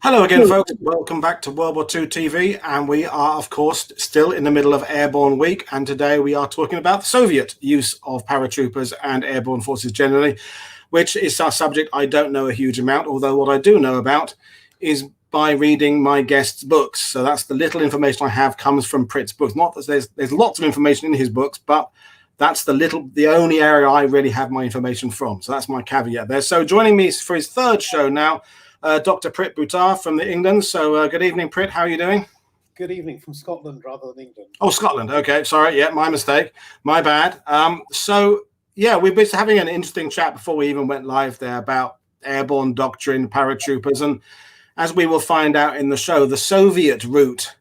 Hello again, folks. Welcome back to World War II TV, and we are, of course, still in the middle of Airborne Week, and today we are talking about the Soviet use of paratroopers and airborne forces generally, which is a subject I don't know a huge amount, although what I do know about is by reading my guest's books. So that's the little information I have comes from Prit's books. Not that there's lots of information in his books, but that's the only area I really have my information from. So that's my caveat there. So joining me for his third show now, Dr. Prit Buttar from England. So good evening, Prit. How are you doing? Good evening from Scotland rather than England. Oh, Scotland. Okay, sorry. Yeah, my mistake. My bad. Yeah, we've been having an interesting chat before we even went live there about airborne doctrine, paratroopers, and as we will find out in the show, the Soviet route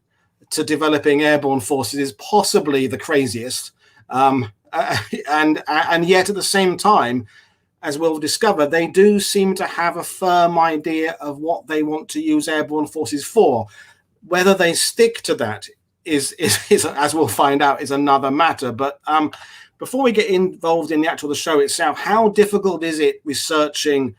to developing airborne forces is possibly the craziest, and yet at the same time, as we'll discover, they do seem to have a firm idea of what they want to use airborne forces for. Whether they stick to that is as we'll find out, is another matter. But before we get involved in the show itself, how difficult is it researching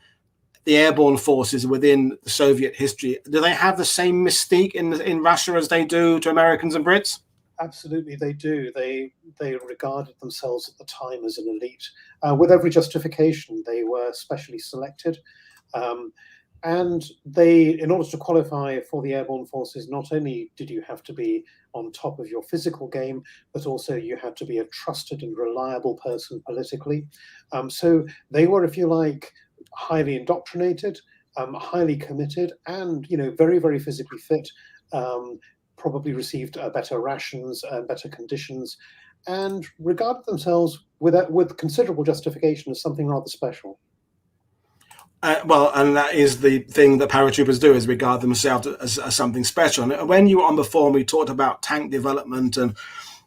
the airborne forces within the Soviet history? Do they have the same mystique in Russia as they do to Americans and Brits? Absolutely, they do. They regarded themselves at the time as an elite. With every justification, they were specially selected. And in order to qualify for the airborne forces, not only did you have to be on top of your physical game, but also you had to be a trusted and reliable person politically. So they were, if you like, highly indoctrinated, highly committed, and very, very physically fit. Probably received better rations and better conditions, and regarded themselves with considerable justification as something rather special. Well, and that is the thing that paratroopers do, is regard themselves as something special. And when you were on before, we talked about tank development, and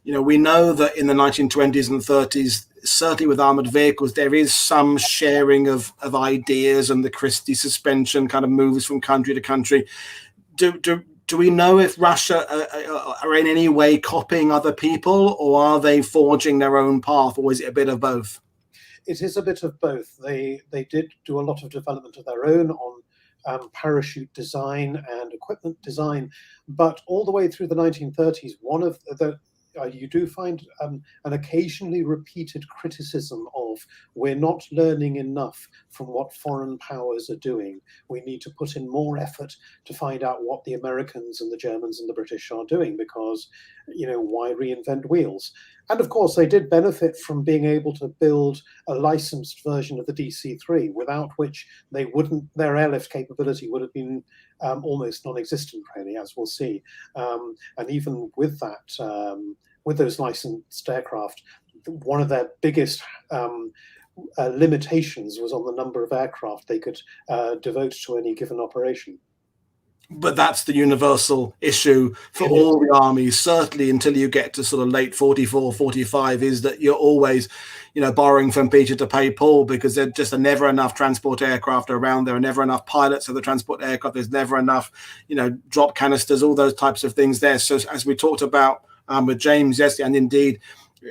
we know that in the 1920s and 30s, certainly with armored vehicles, there is some sharing of ideas, and the Christie suspension kind of moves from country to country. Do we know if Russia are in any way copying other people, or are they forging their own path, or is it a bit of both? It is a bit of both. They did do a lot of development of their own on parachute design and equipment design, but all the way through the 1930s, one of the you do find an occasionally repeated criticism of, we're not learning enough from what foreign powers are doing. We need to put in more effort to find out what the Americans and the Germans and the British are doing, because, why reinvent wheels? And of course, they did benefit from being able to build a licensed version of the DC-3, without which their airlift capability would have been almost non-existent, really, as we'll see. And even with that, with those licensed aircraft, one of their biggest limitations was on the number of aircraft they could devote to any given operation. But that's the universal issue for all the armies, certainly until you get to sort of late 44, 45, is that you're always, borrowing from Peter to pay Paul, because there just are never enough transport aircraft around. There are never enough pilots of the transport aircraft. There's never enough, drop canisters, all those types of things there. So as we talked about with James yesterday, and indeed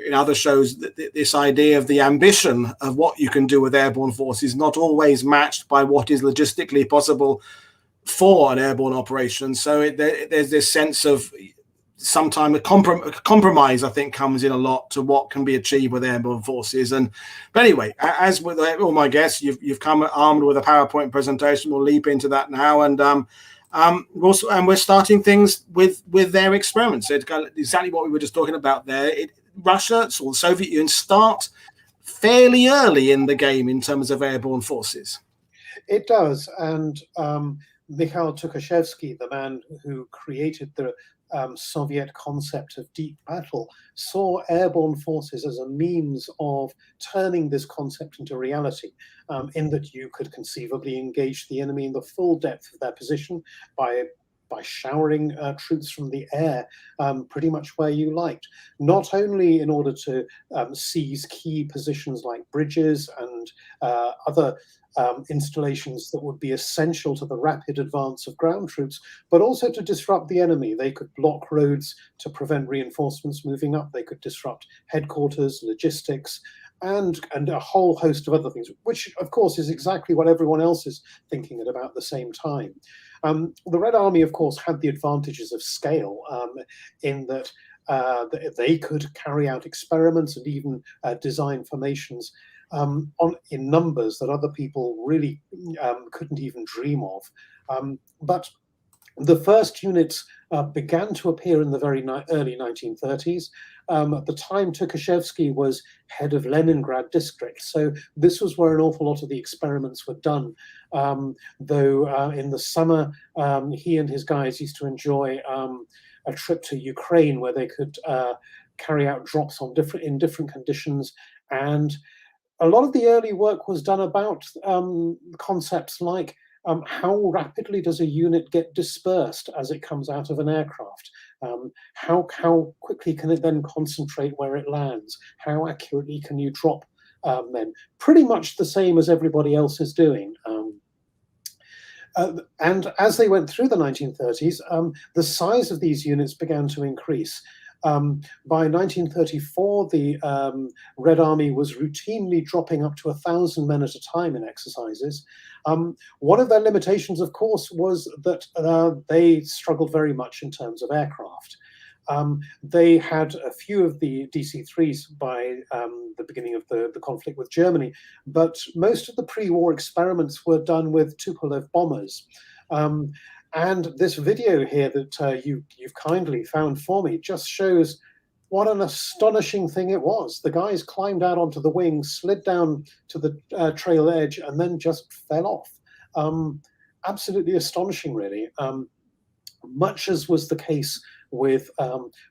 in other shows, this idea of the ambition of what you can do with airborne forces is not always matched by what is logistically possible for an airborne operation. So there's this sense of sometimes a compromise, I think, comes in a lot to what can be achieved with airborne forces. But anyway, as with all my guests, you've come armed with a PowerPoint presentation. We'll leap into that now, and we're starting things with their experiments. So it's exactly what we were just talking about there. Russia, or the Soviet Union, start fairly early in the game in terms of airborne forces. It does, and Mikhail Tukhachevsky, the man who created the Soviet concept of deep battle, saw airborne forces as a means of turning this concept into reality, in that you could conceivably engage the enemy in the full depth of their position by showering troops from the air pretty much where you liked, not only in order to seize key positions like bridges and other installations that would be essential to the rapid advance of ground troops, but also to disrupt the enemy. They could block roads to prevent reinforcements moving up. They could disrupt headquarters, logistics, and a whole host of other things, which of course is exactly what everyone else is thinking at about the same time. The Red Army, of course, had the advantages of scale in that they could carry out experiments and even design formations in numbers that other people really couldn't even dream of. But the first units began to appear in the very early 1930s. At the time, Tukhachevsky was head of Leningrad district, so this was where an awful lot of the experiments were done. Though in the summer, he and his guys used to enjoy a trip to Ukraine where they could carry out drops in different conditions. And a lot of the early work was done about concepts like how rapidly does a unit get dispersed as it comes out of an aircraft? How quickly can it then concentrate where it lands? How accurately can you drop men? Pretty much the same as everybody else is doing. And as they went through the 1930s, the size of these units began to increase. By 1934, the Red Army was routinely dropping up to 1,000 men at a time in exercises. One of their limitations, of course, was that they struggled very much in terms of aircraft. They had a few of the DC-3s by the beginning of the conflict with Germany, but most of the pre-war experiments were done with Tupolev bombers. And this video here that you've kindly found for me just shows what an astonishing thing it was. The guys climbed out onto the wing, slid down to the trail edge, and then just fell off. Absolutely astonishing, really. Much as was the case with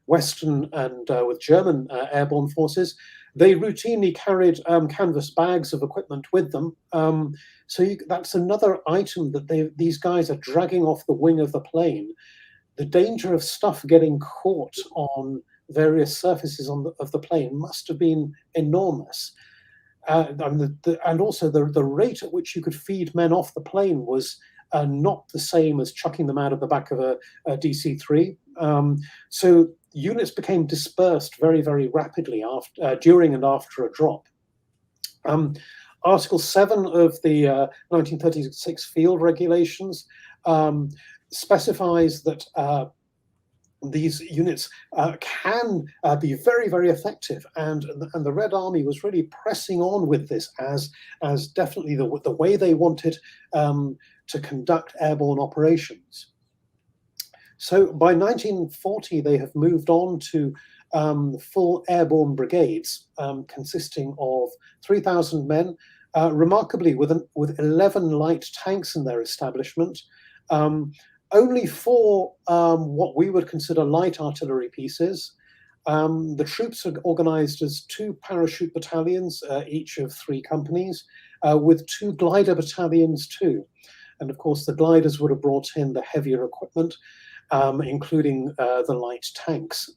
Western and with German airborne forces, they routinely carried canvas bags of equipment with them. That's another item that these guys are dragging off the wing of the plane. The danger of stuff getting caught on various surfaces of the plane must have been enormous. And also the rate at which you could feed men off the plane was not the same as chucking them out of the back of a DC-3. So units became dispersed very, very rapidly during and after a drop. Article 7 of the 1936 field regulations specifies that these units can be very, very effective, and the Red Army was really pressing on with this as definitely the way they wanted to conduct airborne operations. So by 1940, they have moved on to full airborne brigades consisting of 3,000 men, remarkably with 11 light tanks in their establishment. Only 4 what we would consider light artillery pieces. The troops are organized as 2 parachute battalions, each of 3 companies, with 2 glider battalions too. And of course, the gliders would have brought in the heavier equipment, including the light tanks.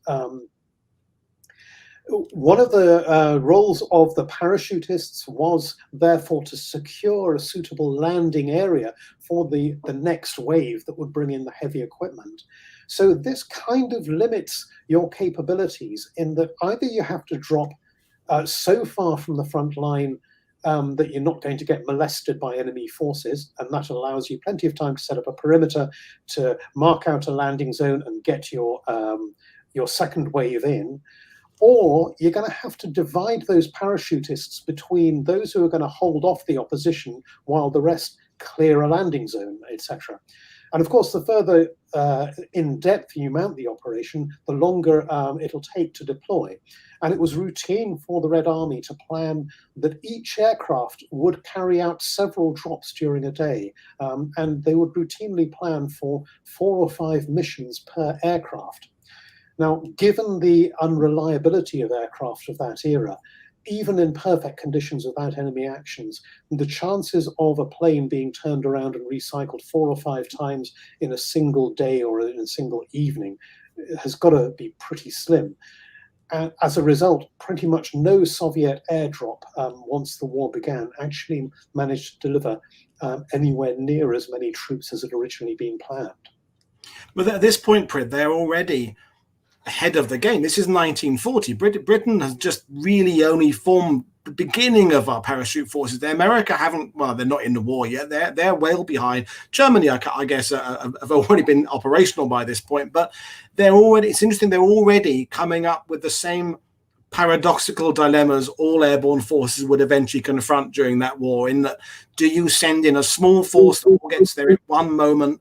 One of the roles of the parachutists was therefore to secure a suitable landing area for the next wave that would bring in the heavy equipment. So this kind of limits your capabilities in that either you have to drop so far from the front line that you're not going to get molested by enemy forces, and that allows you plenty of time to set up a perimeter, to mark out a landing zone and get your second wave in. Or you're going to have to divide those parachutists between those who are going to hold off the opposition while the rest clear a landing zone, etc. And of course, the further in depth you mount the operation, the longer it'll take to deploy. And it was routine for the Red Army to plan that each aircraft would carry out several drops during a day. And they would routinely plan for 4 or 5 missions per aircraft. Now, given the unreliability of aircraft of that era, even in perfect conditions without enemy actions, the chances of a plane being turned around and recycled 4 or 5 times in a single day or in a single evening has got to be pretty slim. And as a result, pretty much no Soviet airdrop, once the war began, actually managed to deliver anywhere near as many troops as had originally been planned. But at this point, Prit, they're ahead of the game. This is 1940. Britain has just really only formed the beginning of our parachute forces. America haven't, well, they're not in the war yet. They're well behind. Germany, I guess, have already been operational by this point, but they're already, it's interesting, they're already coming up with the same paradoxical dilemmas all airborne forces would eventually confront during that war, in that, do you send in a small force that all gets there at one moment,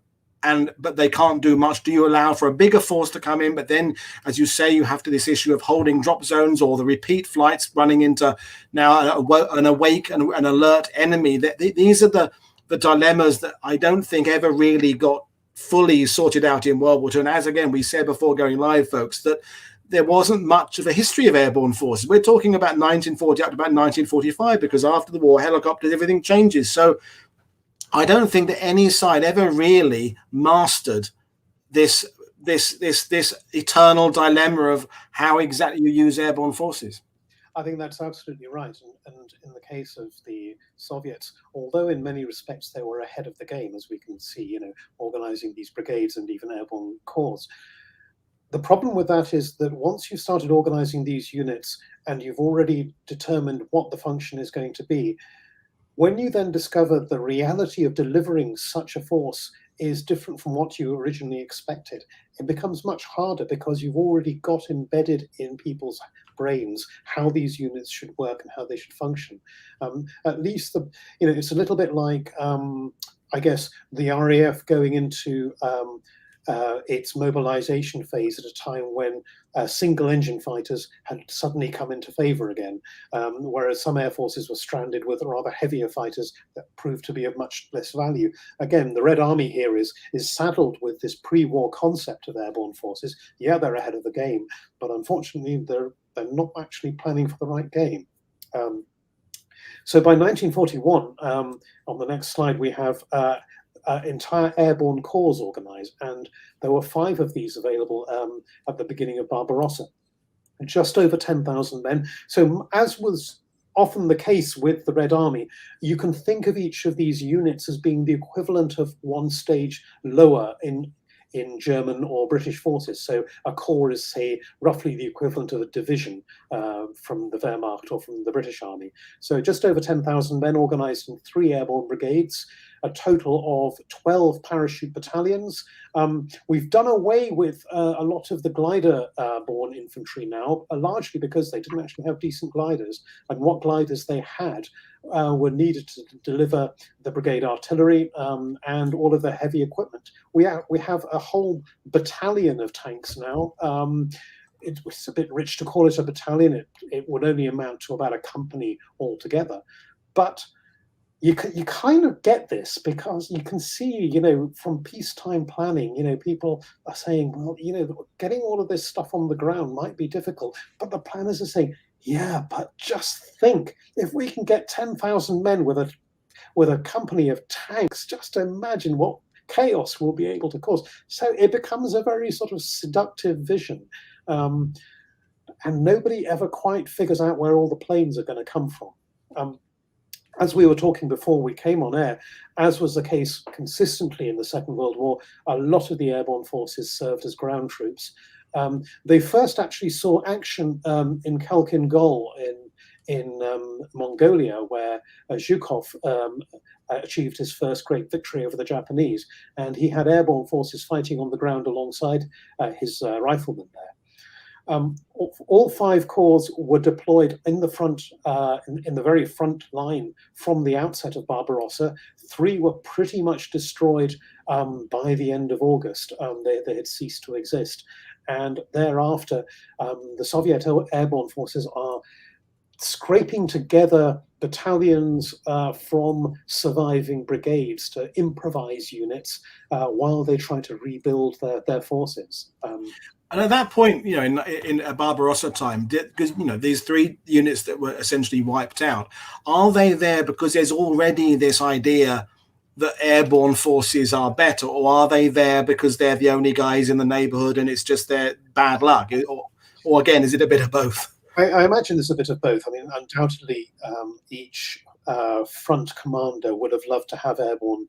but they can't do much? Do you allow for a bigger force to come in? But then, as you say, you have to this issue of holding drop zones or the repeat flights running into now an awake and an alert enemy. These are the dilemmas that I don't think ever really got fully sorted out in World War II. And as again we said before going live, folks, that there wasn't much of a history of airborne forces. We're talking about 1940 up to about 1945, because after the war, helicopters, everything changes. So I don't think that any side ever really mastered this eternal dilemma of how exactly you use airborne forces. I think that's absolutely right. And in the case of the Soviets, although in many respects they were ahead of the game, as we can see, organizing these brigades and even airborne corps, the problem with that is that once you've started organizing these units and you've already determined what the function is going to be, when you then discover the reality of delivering such a force is different from what you originally expected, it becomes much harder, because you've already got embedded in people's brains how these units should work and how they should function. At least it's a little bit like, I guess, the RAF going into its mobilization phase at a time when single engine fighters had suddenly come into favor again, whereas some air forces were stranded with rather heavier fighters that proved to be of much less value. Again, the Red Army here is saddled with this pre-war concept of airborne forces. Yeah, they're ahead of the game, but unfortunately they're not actually planning for the right game. So by 1941, on the next slide, we have entire airborne corps organized, and there were 5 of these available at the beginning of Barbarossa, just over 10,000 men. So as was often the case with the Red Army, you can think of each of these units as being the equivalent of one stage lower in German or British forces. So a corps is, say, roughly the equivalent of a division from the Wehrmacht or from the British Army. So just over 10,000 men organized in 3 airborne brigades, a total of 12 parachute battalions. We've done away with a lot of the glider-borne infantry now, largely because they didn't actually have decent gliders, and what gliders they had were needed to deliver the brigade artillery and all of the heavy equipment. We have a whole battalion of tanks now. It's a bit rich to call it a battalion. It would only amount to about a company altogether. But you kind of get this because you can see, from peacetime planning, people are saying, well, getting all of this stuff on the ground might be difficult. But the planners are saying, yeah, but just think, if we can get 10,000 men with a company of tanks, just imagine what chaos we'll be able to cause. So it becomes a very sort of seductive vision. And nobody ever quite figures out where all the planes are going to come from. As we were talking before we came on air, as was the case consistently in the Second World War, a lot of the airborne forces served as ground troops. They first actually saw action in Khalkhin Gol in Mongolia, where Zhukov achieved his first great victory over the Japanese, and he had airborne forces fighting on the ground alongside his riflemen there. All 5 corps were deployed in the front, in the very front line from the outset of Barbarossa. 3 were pretty much destroyed by the end of August. They had ceased to exist. And thereafter, the Soviet airborne forces are scraping together battalions from surviving brigades to improvise units while they try to rebuild their forces. And at that point, in a Barbarossa time, because these 3 units that were essentially wiped out, are they there because there's already this idea that airborne forces are better, or are they there because they're the only guys in the neighborhood and it's just their bad luck? Or again, is it a bit of both? I imagine there's a bit of both. I mean, undoubtedly, each front commander would have loved to have airborne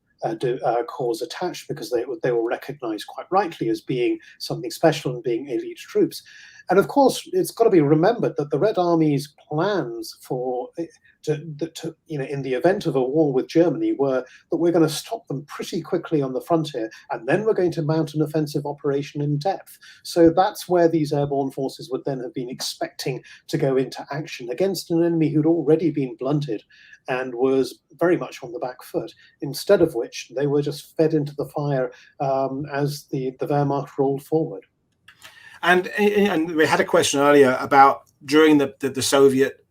corps attached, because they were recognized quite rightly as being something special and being elite troops. And of course, it's got to be remembered that the Red Army's plans for in the event of a war with Germany were that we're going to stop them pretty quickly on the frontier, and then we're going to mount an offensive operation in depth. So that's where these airborne forces would then have been expecting to go into action against an enemy who'd already been blunted and was very much on the back foot, instead of which they were just fed into the fire as the Wehrmacht rolled forward. And we had a question earlier about during the Soviet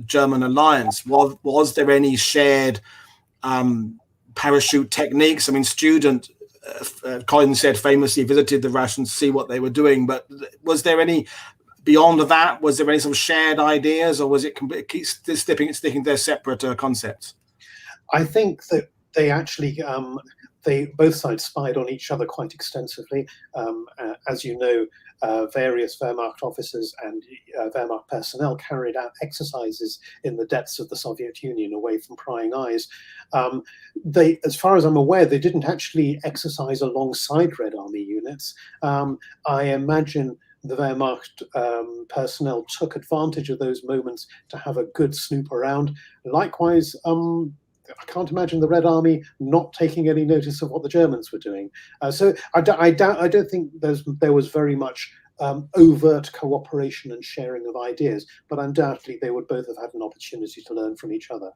German alliance, was there any shared parachute techniques? I mean, Colin said famously visited the Russians to see what they were doing, but was there any beyond that? Was there any sort of shared ideas, or was it sticking to their separate concepts? I think that they actually both sides spied on each other quite extensively. As you know, various Wehrmacht officers and Wehrmacht personnel carried out exercises in the depths of the Soviet Union away from prying eyes. As far as I'm aware, they didn't actually exercise alongside Red Army units. I imagine the Wehrmacht personnel took advantage of those moments to have a good snoop around. Likewise, I can't imagine the Red Army not taking any notice of what the Germans were doing. So I don't think there was very much overt cooperation and sharing of ideas, but undoubtedly they would both have had an opportunity to learn from each other.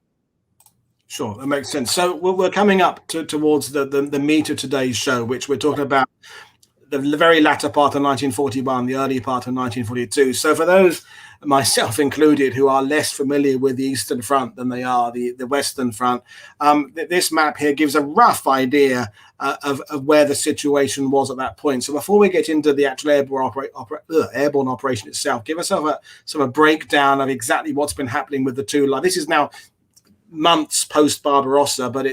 Sure, that makes sense. So we're coming up towards the meat of today's show, which we're talking about the very latter part of 1941, the early part of 1942. So for those, myself included, who are less familiar with the Eastern Front than they are the Western Front, this map here gives a rough idea of where the situation was at that point. So before we get into the actual airborne operation itself, give us a sort of breakdown of exactly what's been happening with the two lines. This is now months post Barbarossa, but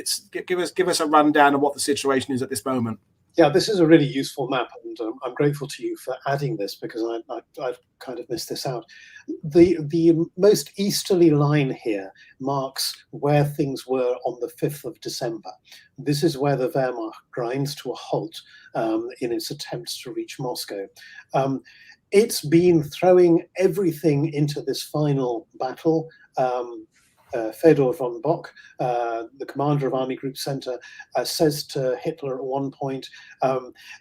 give us a rundown of what the situation is at this moment. Yeah, this is a really useful map, and I'm grateful to you for adding this, because I've kind of missed this out. The most easterly line here marks where things were on the 5th of December. This is where the Wehrmacht grinds to a halt in its attempts to reach Moscow. It's been throwing everything into this final battle. Fedor von Bock, the commander of Army Group Center, says to Hitler at one point,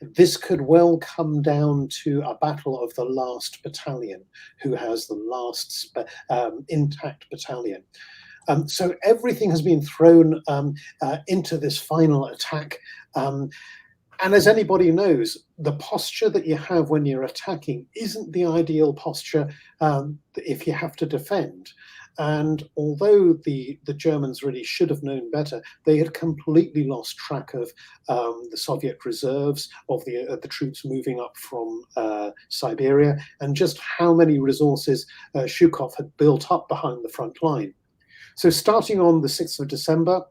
this could well come down to a battle of the last battalion, who has the last intact battalion. So everything has been thrown into this final attack. And as anybody knows, the posture that you have when you're attacking isn't the ideal posture if you have to defend. And although the Germans really should have known better, they had completely lost track of the Soviet reserves, of the troops moving up from Siberia, and just how many resources Zhukov had built up behind the front line. So starting on the 6th of December,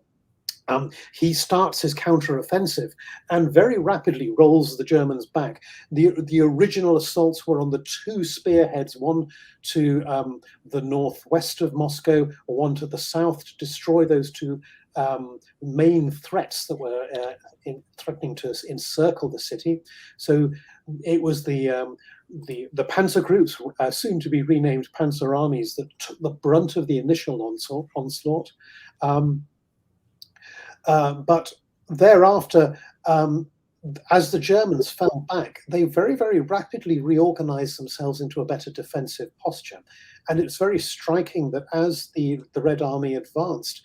he starts his counter-offensive and very rapidly rolls the Germans back. The original assaults were on the two spearheads, one to the northwest of Moscow, one to the south, to destroy those two main threats that were threatening to encircle the city. So it was the panzer groups, soon to be renamed panzer armies, that took the brunt of the initial onslaught. But thereafter, as the Germans fell back, they very, very rapidly reorganized themselves into a better defensive posture. And it's very striking that as the Red Army advanced,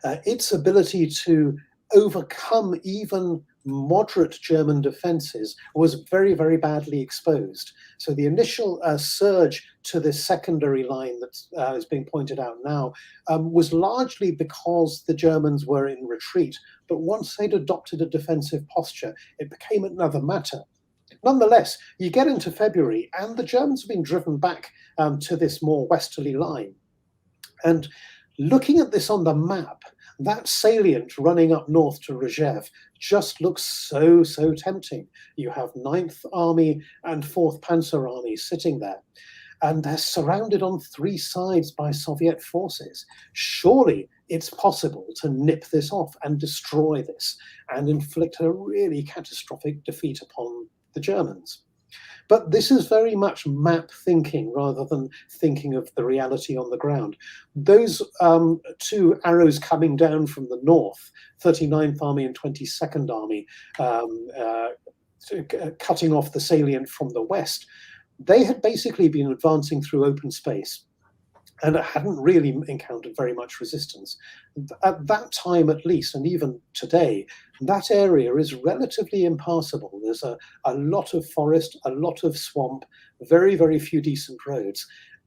its ability to overcome even moderate German defenses was very, very badly exposed. So the initial surge to this secondary line that is being pointed out now was largely because the Germans were in retreat. But once they'd adopted a defensive posture, it became another matter. Nonetheless, you get into February and the Germans have been driven back to this more westerly line. And looking at this on the map, that salient running up north to Rzhev just looks so, so tempting. You have 9th Army and 4th Panzer Army sitting there. and they're surrounded on 3 sides by Soviet forces. Surely it's possible to nip this off and destroy this and inflict a really catastrophic defeat upon the Germans. But this is very much map thinking rather than thinking of the reality on the ground. Those 2 arrows coming down from the north, 39th Army and 22nd Army, cutting off the salient from the west, they had basically been advancing through open space and hadn't really encountered very much resistance. At that time, at least, and even today, that area is relatively impassable. There's a lot of forest, a lot of swamp, very, very few decent roads.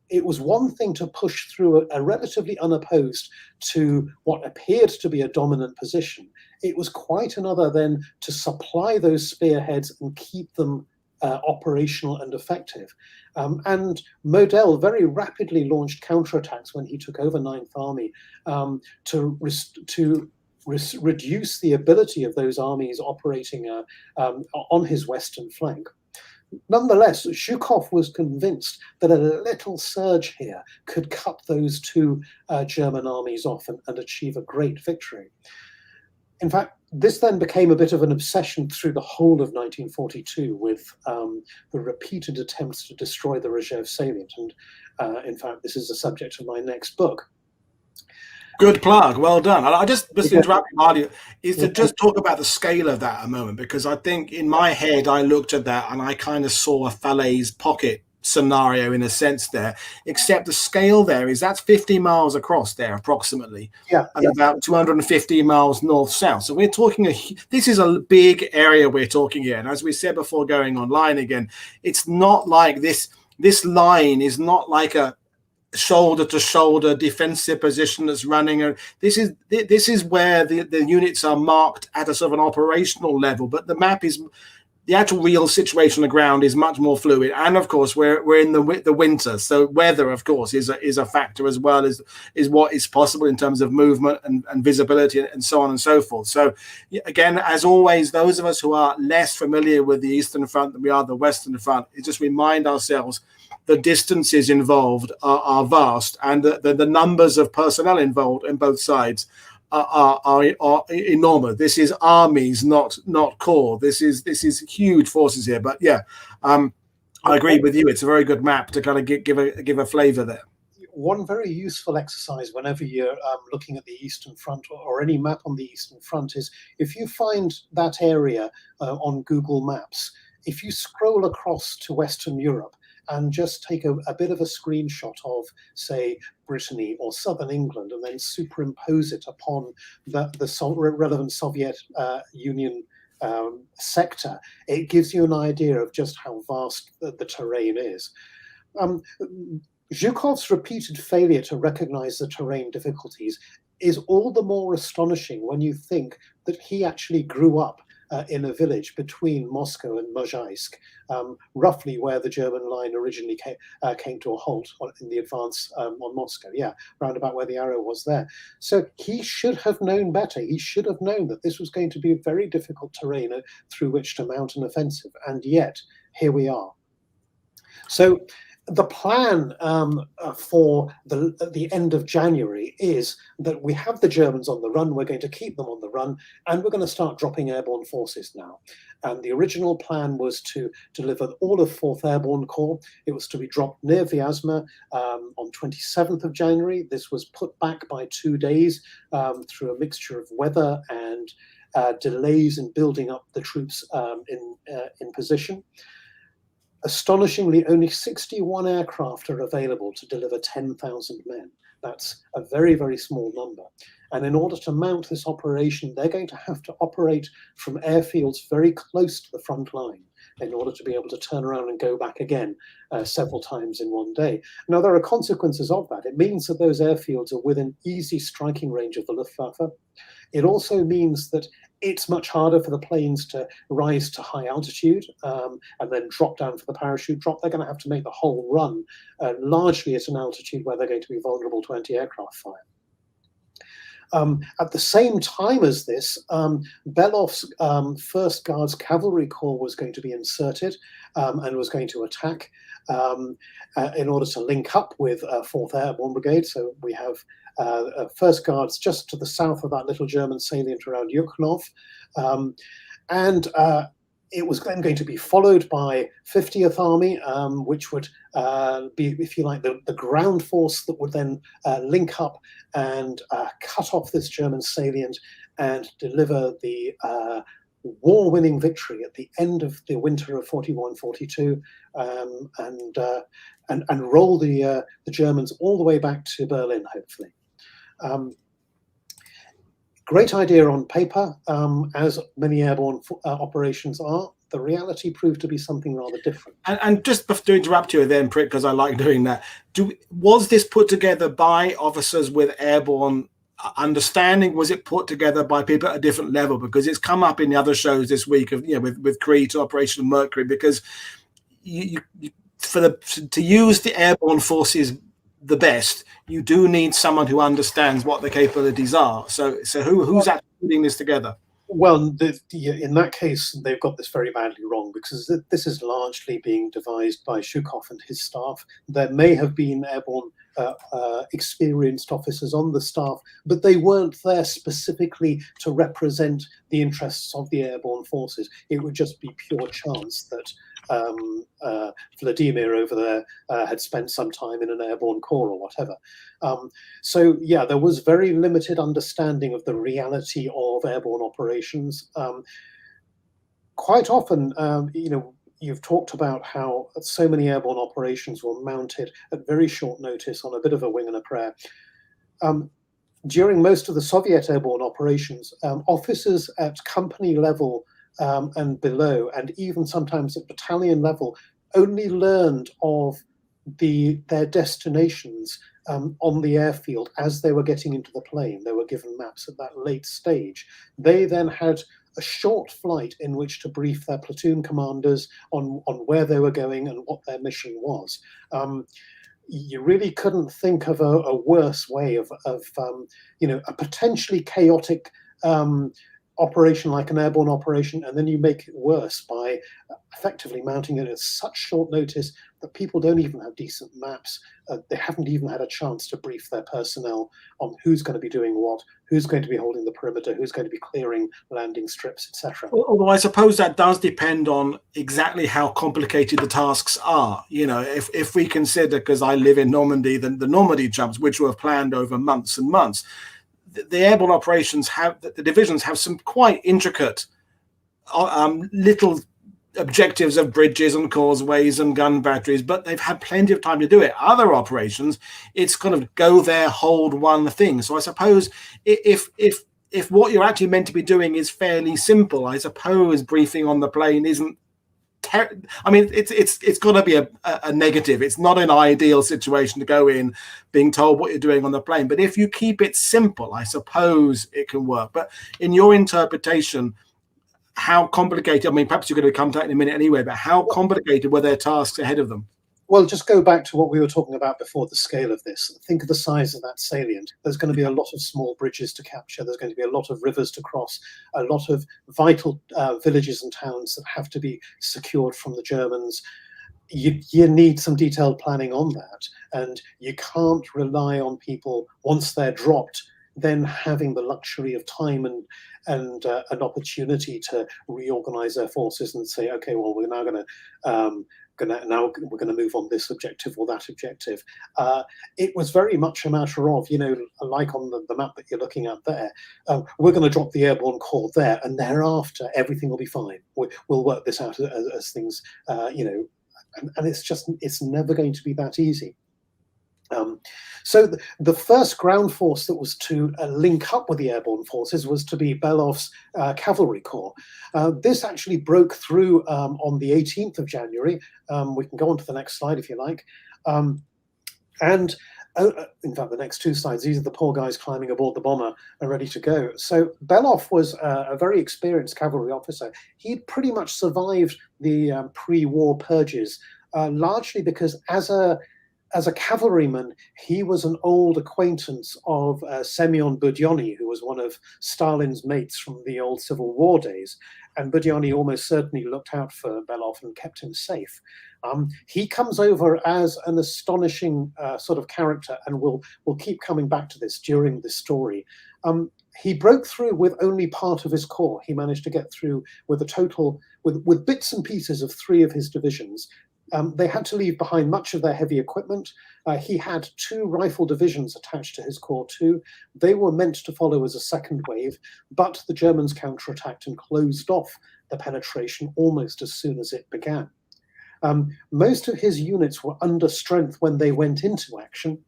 It was one thing to push through a relatively unopposed to what appeared to be a dominant position. It was quite another then to supply those spearheads and keep them operational and effective. And Model very rapidly launched counterattacks when he took over 9th Army to reduce the ability of those armies operating on his western flank. Nonetheless, Zhukov was convinced that a little surge here could cut those 2 German armies off and achieve a great victory. In fact, this then became a bit of an obsession through the whole of 1942 with the repeated attempts to destroy the Rzhev salient. And in fact, this is the subject of my next book. Good plug, well done. And I just interrupting Marty, is to just talk about the scale of that a moment, because I think in my head I looked at that and I kind of saw a Falaise pocket scenario in a sense there, except the scale there is that's 50 miles across there approximately, and about 250 miles north-south. So we're talking this is a big area we're talking here. And as we said before going online again, it's not like this line is not like a shoulder to shoulder defensive position that's running. This is where the units are marked at a sort of an operational level, but the map is the actual real situation on the ground is much more fluid. And of course we're in the winter, so weather of course is a factor as well as what is possible in terms of movement and visibility and so on and so forth. So again, as always, those of us who are less familiar with the Eastern Front than we are the Western Front, just remind ourselves the distances involved are vast, and the numbers of personnel involved in both sides are enormous. This is armies, not corps. This is huge forces here. But yeah, I agree with you. It's a very good map to kind of give a flavour there. One very useful exercise whenever you're looking at the Eastern Front or any map on the Eastern Front is if you find that area on Google Maps, if you scroll across to Western Europe and just take a bit of a screenshot of, say, Brittany or southern England, and then superimpose it upon the relevant Soviet Union sector, it gives you an idea of just how vast the terrain is. Zhukov's repeated failure to recognize the terrain difficulties is all the more astonishing when you think that he actually grew up in a village between Moscow and Mozhaisk, roughly where the German line originally came to a halt in the advance on Moscow. Yeah, round about where the arrow was there. So he should have known better. He should have known that this was going to be a very difficult terrain through which to mount an offensive. And yet, here we are. So the plan for the end of January is that we have the Germans on the run, we're going to keep them on the run, and we're going to start dropping airborne forces now. And the original plan was to deliver all of 4th Airborne Corps. It was to be dropped near Vyazma on 27th of January. This was put back by 2 days through a mixture of weather and delays in building up the troops in position. Astonishingly, only 61 aircraft are available to deliver 10,000 men. That's a very, very small number. And in order to mount this operation, they're going to have to operate from airfields very close to the front line in order to be able to turn around and go back again several times in one day. Now, there are consequences of that. It means that those airfields are within easy striking range of the Luftwaffe. It also means that it's much harder for the planes to rise to high altitude and then drop down for the parachute drop. They're going to have to make the whole run largely at an altitude where they're going to be vulnerable to anti-aircraft fire. At the same time as this, Belov's 1st Guards Cavalry Corps was going to be inserted and was going to attack in order to link up with 4th Airborne Brigade. So we have 1st Guards just to the south of that little German salient around Yukhnov. And it was then going to be followed by 50th Army, which would be, if you like, the ground force that would then link up and cut off this German salient and deliver the war-winning victory at the end of the winter of 41-42, and roll the Germans all the way back to Berlin, hopefully. Great idea on paper, as many airborne operations are. The reality proved to be something rather different. And just to interrupt you then, Prit, because I like doing that, was this put together by officers with airborne understanding? Was it put together by people at a different level? Because it's come up in the other shows this week of, with Crete, Operation Mercury, because to use the airborne forces the best, you do need someone who understands what the capabilities are. So who's actually putting this together? Well, in that case, they've got this very badly wrong, because this is largely being devised by Zhukov and his staff. There may have been airborne experienced officers on the staff, but they weren't there specifically to represent the interests of the airborne forces. It would just be pure chance that Vladimir over there had spent some time in an airborne corps or whatever. So yeah, there was very limited understanding of the reality of airborne operations. Quite often, you've talked about how so many airborne operations were mounted at very short notice on a bit of a wing and a prayer. During most of the Soviet airborne operations, officers at company level and below, and even sometimes at battalion level, only learned of their destinations on the airfield as they were getting into the plane. They were given maps at that late stage. They then had a short flight in which to brief their platoon commanders on where they were going and what their mission was. You really couldn't think of a worse way of a potentially chaotic operation like an airborne operation, and then you make it worse by effectively mounting it at such short notice that people don't even have decent maps. They haven't even had a chance to brief their personnel on who's going to be doing what, who's going to be holding the perimeter, who's going to be clearing landing strips, etc. Although I suppose that does depend on exactly how complicated the tasks are. If we consider, because I live in Normandy, the Normandy jumps, which were planned over months and months, the airborne operations the divisions have some quite intricate little objectives of bridges and causeways and gun batteries, but they've had plenty of time to do it. Other operations, it's kind of go there, hold one thing. So I suppose if what you're actually meant to be doing is fairly simple, I suppose briefing on the plane isn't it's got to be a negative. It's not an ideal situation to go in being told what you're doing on the plane. But if you keep it simple, I suppose it can work. But in your interpretation, how complicated, perhaps you're going to come to that in a minute anyway, but how complicated were their tasks ahead of them? Well, just go back to what we were talking about before, the scale of this. Think of the size of that salient. There's going to be a lot of small bridges to capture. There's going to be a lot of rivers to cross, a lot of vital villages and towns that have to be secured from the Germans. You need some detailed planning on that. And you can't rely on people, once they're dropped, then having the luxury of time and an opportunity to reorganize their forces and say, okay, well, we're now going to we're going to move on this objective or that objective. It was very much a matter of, like on the map that you're looking at there, we're going to drop the Airborne Corps there, and thereafter everything will be fine. We'll work this out as things, and it's never going to be that easy. So the first ground force that was to link up with the airborne forces was to be Belov's Cavalry Corps. This actually broke through on the 18th of January. We can go on to the next slide if you like. In fact, the next two slides, these are the poor guys climbing aboard the bomber and ready to go. So Belov was a very experienced cavalry officer. He'd pretty much survived the pre-war purges, largely because as a as a cavalryman, he was an old acquaintance of Semyon Budyonny, who was one of Stalin's mates from the old Civil War days. And Budyonny almost certainly looked out for Belov and kept him safe. He comes over as an astonishing sort of character, and we'll keep coming back to this during this story. He broke through with only part of his corps. He managed to get through with a total, with bits and pieces of 3 of his divisions. They had to leave behind much of their heavy equipment. He had 2 rifle divisions attached to his corps too. They were meant to follow as a second wave, but the Germans counterattacked and closed off the penetration almost as soon as it began. Most of his units were under strength when they went into action.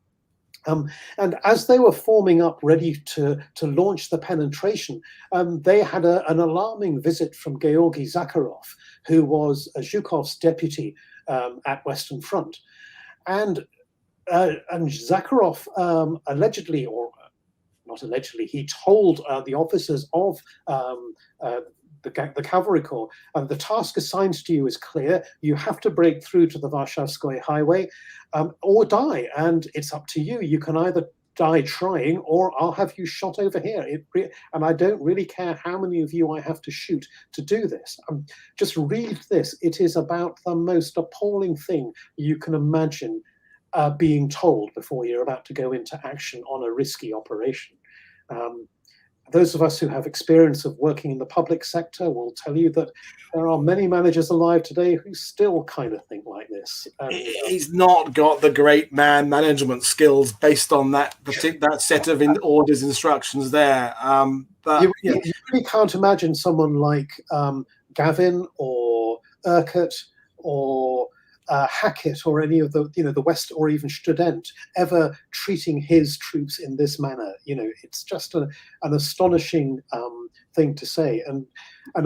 And as they were forming up, ready to launch the penetration, they had an alarming visit from Georgy Zakharov, who was Zhukov's deputy at Western Front. And Zakharov allegedly, or not allegedly, he told the officers of the Cavalry Corps, the task assigned to you is clear. You have to break through to the Warszawskoye Highway or die, and it's up to you. You can either die trying, or I'll have you shot over here. And I don't really care how many of you I have to shoot to do this. Just read this. It is about the most appalling thing you can imagine being told before you're about to go into action on a risky operation. Those of us who have experience of working in the public sector will tell you that there are many managers alive today who still kind of think like this. He's not got the great man management skills based on that set of orders, instructions there. But you really can't imagine someone like Gavin or Urquhart or Hackett or any of the West, or even Student, ever treating his troops in this manner. It's just an astonishing thing to say. And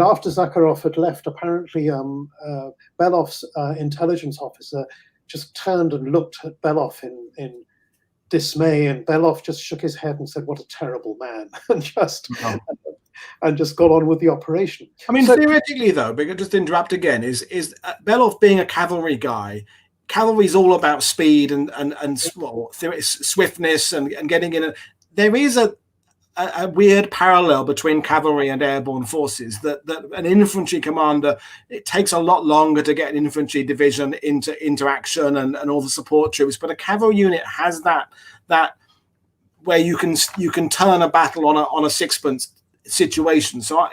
after Zakharov had left, apparently Belov's intelligence officer just turned and looked at Belov in dismay, and Belov just shook his head and said, "What a terrible man," and just got on with the operation. I mean, theoretically, though, because just to interrupt again, is Belov being a cavalry guy? Cavalry's all about speed and swiftness and getting in. There is a weird parallel between cavalry and airborne forces. That an infantry commander, it takes a lot longer to get an infantry division into action and all the support troops, but a cavalry unit has that where you can turn a battle on a sixpence situation. So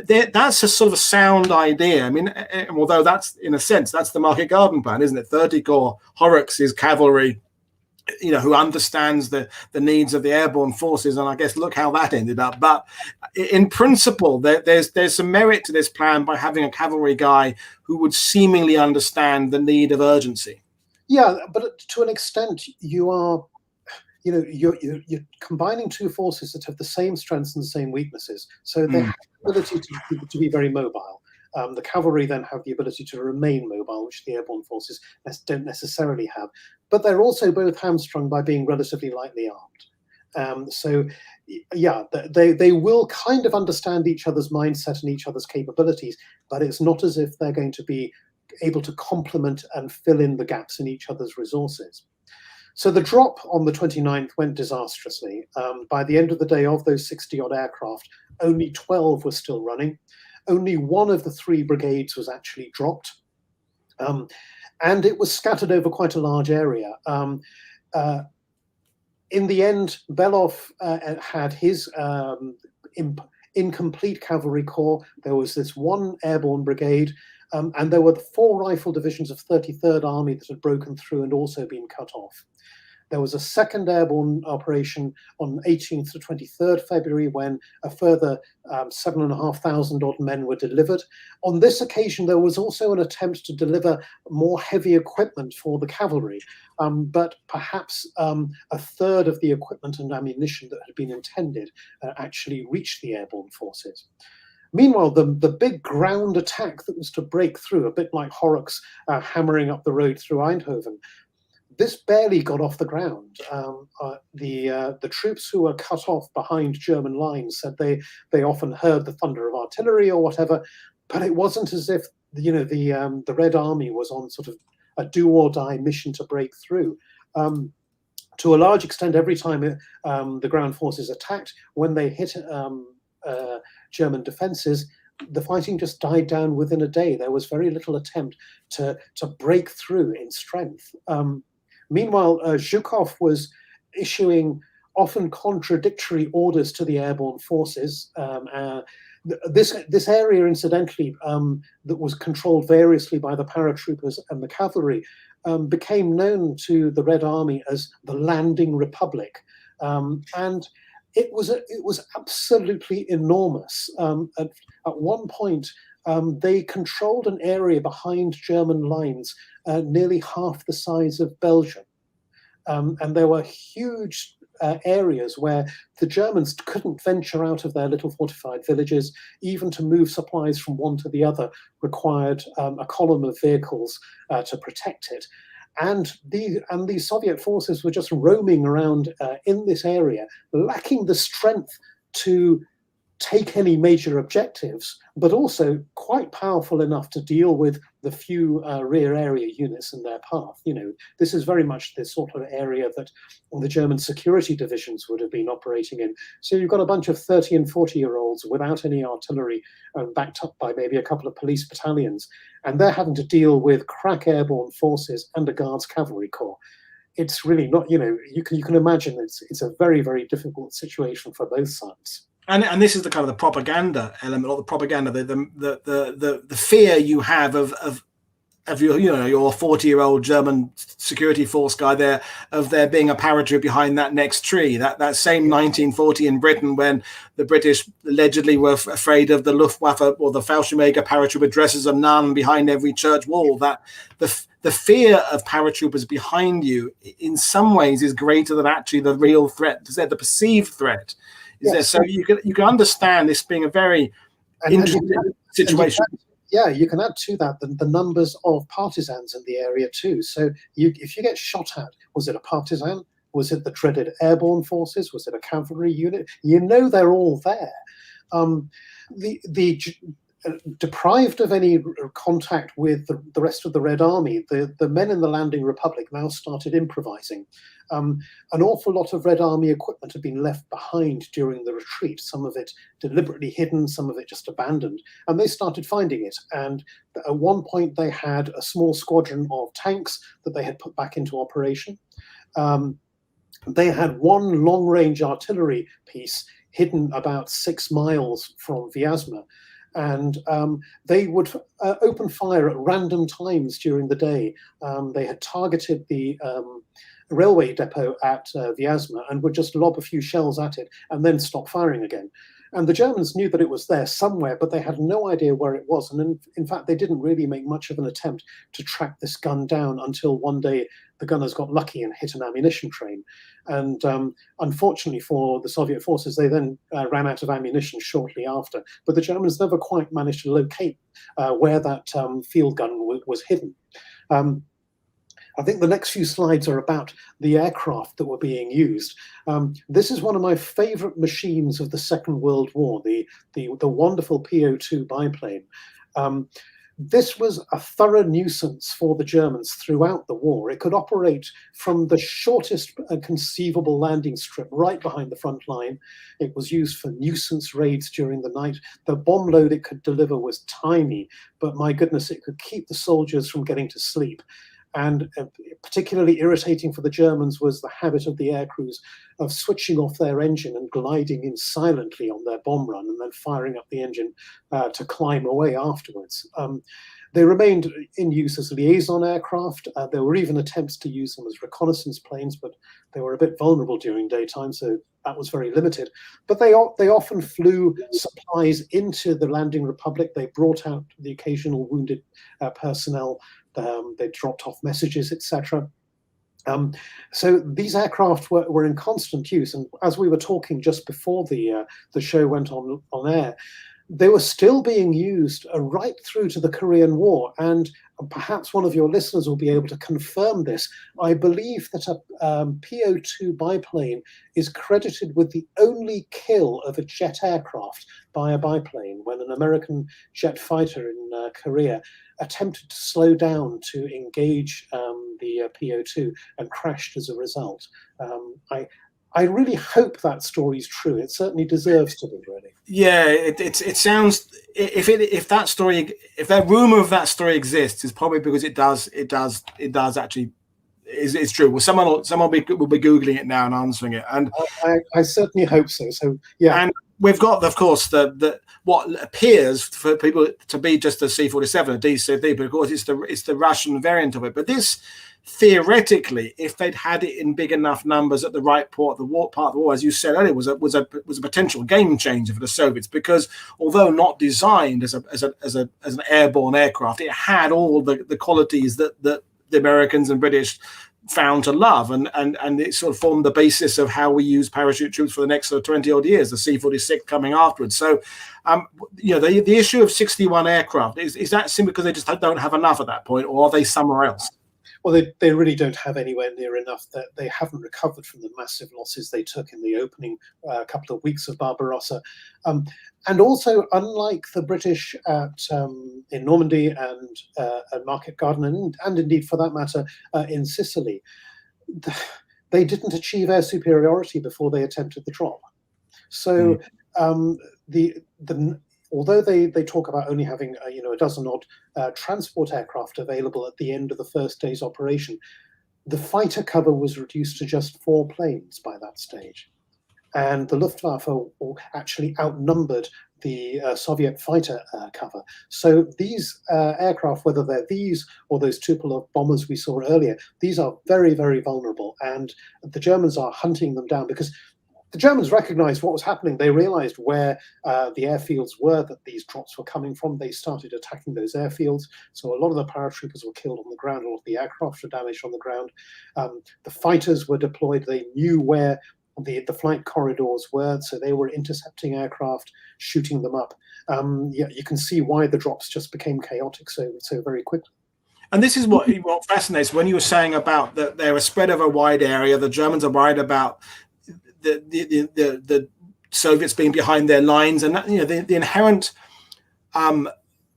that's a sort of a sound idea. I mean, although that's, in a sense, that's the Market Garden Plan, isn't it? 30 Corps, Horrocks is cavalry, who understands the needs of the airborne forces, and I guess look how that ended up. But in principle, there's some merit to this plan by having a cavalry guy who would seemingly understand the need of urgency. Yeah, but to an extent, you're combining 2 forces that have the same strengths and the same weaknesses. So they have the ability to be very mobile. The cavalry then have the ability to remain mobile, which the airborne forces don't necessarily have. But they're also both hamstrung by being relatively lightly armed. They will kind of understand each other's mindset and each other's capabilities, but it's not as if they're going to be able to complement and fill in the gaps in each other's resources. So the drop on the 29th went disastrously. By the end of the day, of those 60-odd aircraft, only 12 were still running. Only one of the 3 brigades was actually dropped. And it was scattered over quite a large area. In the end, Belov had his incomplete cavalry corps. There was this 1 airborne brigade, and there were the 4 rifle divisions of 33rd Army that had broken through and also been cut off. There was a second airborne operation on 18th to 23rd February when a further 7,500 odd men were delivered. On this occasion, there was also an attempt to deliver more heavy equipment for the cavalry, but perhaps a third of the equipment and ammunition that had been intended actually reached the airborne forces. Meanwhile, the big ground attack that was to break through, a bit like Horrocks hammering up the road through Eindhoven, this barely got off the ground. The troops who were cut off behind German lines said they often heard the thunder of artillery or whatever, but it wasn't as if the Red Army was on sort of a do-or-die mission to break through. To a large extent, every time the ground forces attacked, when they hit German defences, the fighting just died down within a day. There was very little attempt to break through in strength. Meanwhile, Zhukov was issuing often contradictory orders to the airborne forces. This area, incidentally, that was controlled variously by the paratroopers and the cavalry, became known to the Red Army as the Landing Republic, and it was absolutely enormous. At one point, they controlled an area behind German lines, nearly half the size of Belgium, and there were huge areas where the Germans couldn't venture out of their little fortified villages. Even to move supplies from one to the other required a column of vehicles to protect it. And the Soviet forces were just roaming around in this area, lacking the strength to take any major objectives, but also quite powerful enough to deal with the few rear area units in their path. You know, this is very much the sort of area that the German security divisions would have been operating in. So you've got a bunch of 30 and 40-year-olds without any artillery, backed up by maybe a couple of police battalions, and they're having to deal with crack airborne forces and a Guards cavalry corps. It's really not, you know, you can imagine it's a very, very difficult situation for both sides. And this is the kind of the propaganda element, or the propaganda, the fear you have of your, you know, your 40-year-old German security force guy there, of there being a paratroop behind that next tree. That same 1940 in Britain, when the British allegedly were afraid of the Luftwaffe or the Fallschirmjäger paratrooper dressed as a nun behind every church wall. That the fear of paratroopers behind you, in some ways, is greater than actually the real threat, the perceived threat. Is there? So you can understand this being a very interesting situation. You can add to that the numbers of partisans in the area too. So if you get shot at, was it a partisan? Was it the dreaded airborne forces? Was it a cavalry unit? You know they're all there. Deprived of any contact with the rest of the Red Army, the men in the Landing Republic now started improvising. An awful lot of Red Army equipment had been left behind during the retreat, some of it deliberately hidden, some of it just abandoned, and they started finding it. And at one point they had a small squadron of tanks that they had put back into operation. They had one long-range artillery piece hidden about 6 miles from Vyazma, and they would open fire at random times during the day. They had targeted the railway depot at Vyazma and would just lob a few shells at it and then stop firing again. And the Germans knew that it was there somewhere, but they had no idea where it was. And in fact, they didn't really make much of an attempt to track this gun down until one day the gunners got lucky and hit an ammunition train. And unfortunately for the Soviet forces, they then ran out of ammunition shortly after. But the Germans never quite managed to locate where that field gun was hidden. I think the next few slides are about the aircraft that were being used. This is one of my favorite machines of the Second World War, the wonderful Po2 biplane. This was a thorough nuisance for the Germans throughout the war. It could operate from the shortest conceivable landing strip right behind the front line. It was used for nuisance raids during the night. The bomb load it could deliver was tiny, but my goodness, it could keep the soldiers from getting to sleep. And particularly irritating for the Germans was the habit of the aircrews of switching off their engine and gliding in silently on their bomb run and then firing up the engine to climb away afterwards. They remained in use as liaison aircraft. There were even attempts to use them as reconnaissance planes, but they were a bit vulnerable during daytime, so that was very limited. But they often flew supplies into the Landing Republic. They brought out the occasional wounded personnel. They dropped off messages, etc. So these aircraft were in constant use, and as we were talking just before the show went on air, they were still being used right through to the Korean War. And and perhaps one of your listeners will be able to confirm this, I believe that a Po2 biplane is credited with the only kill of a jet aircraft by a biplane when an American jet fighter in Korea attempted to slow down to engage the Po2 and crashed as a result. I really hope that story's true. It certainly deserves to be, really. Yeah, it sounds, if that rumor of that story exists, it's probably because it does actually is true. Well, someone will be googling it now and answering it, and I certainly hope so. So yeah, and we've got, of course, the what appears for people to be just a C-47, a DCD, but of course it's the Russian variant of it. But this, theoretically, if they'd had it in big enough numbers at the right part of the war, as you said earlier, was a potential game changer for the Soviets, because although not designed as an airborne aircraft, it had all the qualities that the Americans and British found to love, and it sort of formed the basis of how we use parachute troops for the next sort of 20 odd years, the C-46 coming afterwards. So the issue of 61 aircraft, is that simply because they just don't have enough at that point, or are they somewhere else? Well, they really don't have anywhere near enough. That they haven't recovered from the massive losses they took in the opening couple of weeks of Barbarossa. And also, unlike the British in Normandy and Market Garden, and indeed, for that matter, in Sicily, they didn't achieve air superiority before they attempted the drop. So although they talk about only having a dozen odd transport aircraft available at the end of the first day's operation, the fighter cover was reduced to just 4 planes by that stage. And the Luftwaffe actually outnumbered the Soviet fighter cover. So these aircraft, whether they're these or those Tupolev bombers we saw earlier, these are very, very vulnerable. And the Germans are hunting them down because the Germans recognized what was happening. They realized where the airfields were that these drops were coming from. They started attacking those airfields. So a lot of the paratroopers were killed on the ground. A lot of the aircraft were damaged on the ground. The fighters were deployed. They knew where the flight corridors were, so they were intercepting aircraft, shooting them up. You can see why the drops just became chaotic so very quickly. And this is what fascinates when you were saying about that they were spread over a wide area. The Germans are worried about the Soviets being behind their lines, and the inherent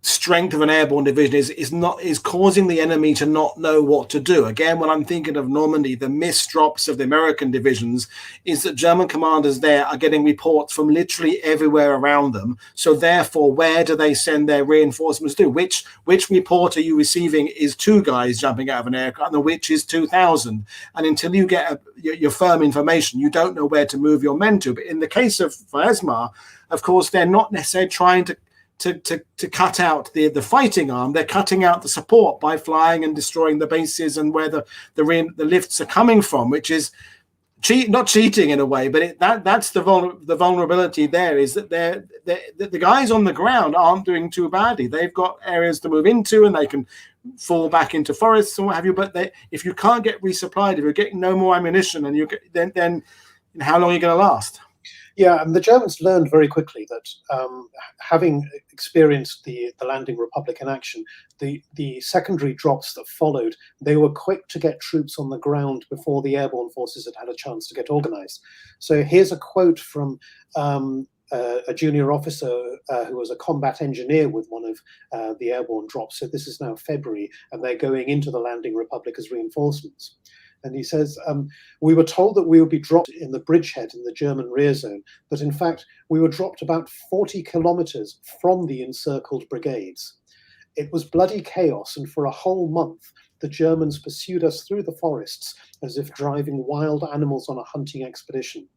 strength of an airborne division is causing the enemy to not know what to do. Again, when I'm thinking of Normandy, the missed drops of the American divisions is that German commanders there are getting reports from literally everywhere around them. So therefore, where do they send their reinforcements to? Which report are you receiving is 2 guys jumping out of an aircraft, and which is 2,000? And until you get your firm information, you don't know where to move your men to. But in the case of Vyazma, of course, they're not necessarily trying to cut out the fighting arm. They're cutting out the support by flying and destroying the bases and where the lifts are coming from, which is not cheating in a way, but that's the vulnerability there, is that the guys on the ground aren't doing too badly. They've got areas to move into and they can fall back into forests and what have you. But if you can't get resupplied, if you're getting no more ammunition, and then how long are you going to last? Yeah, and the Germans learned very quickly that having experienced the landing Republic in action, the secondary drops that followed, they were quick to get troops on the ground before the airborne forces had a chance to get organized. So here's a quote from a junior officer who was a combat engineer with one of the airborne drops. So this is now February, and they're going into the landing Republic as reinforcements. And he says, we were told that we would be dropped in the bridgehead in the German rear zone, but in fact, we were dropped about 40 kilometers from the encircled brigades. It was bloody chaos, and for a whole month, the Germans pursued us through the forests as if driving wild animals on a hunting expedition.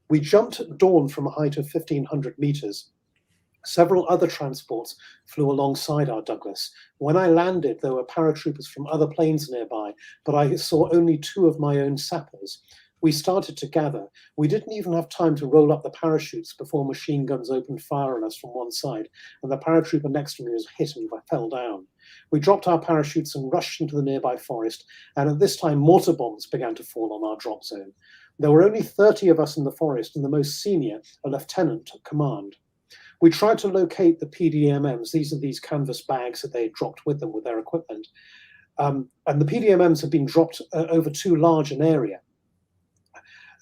We jumped at dawn from a height of 1,500 meters. Several other transports flew alongside our Douglas. When I landed, there were paratroopers from other planes nearby, but I saw only 2 of my own sappers. We started to gather. We didn't even have time to roll up the parachutes before machine guns opened fire on us from one side, and the paratrooper next to me was hit and fell down. We dropped our parachutes and rushed into the nearby forest, and at this time mortar bombs began to fall on our drop zone. There were only 30 of us in the forest, and the most senior, a lieutenant, took command. We tried to locate the PDMMs. These are these canvas bags that they dropped with them with their equipment. And the PDMMs had been dropped over too large an area.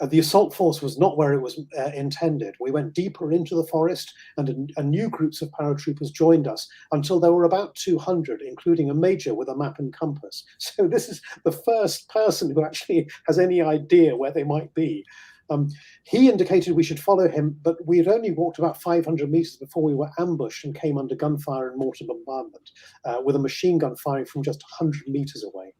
The assault force was not where it was intended. We went deeper into the forest, and new groups of paratroopers joined us until there were about 200, including a major with a map and compass. So this is the first person who actually has any idea where they might be. He indicated we should follow him, but we had only walked about 500 meters before we were ambushed and came under gunfire and mortar bombardment, with a machine gun firing from just 100 meters away.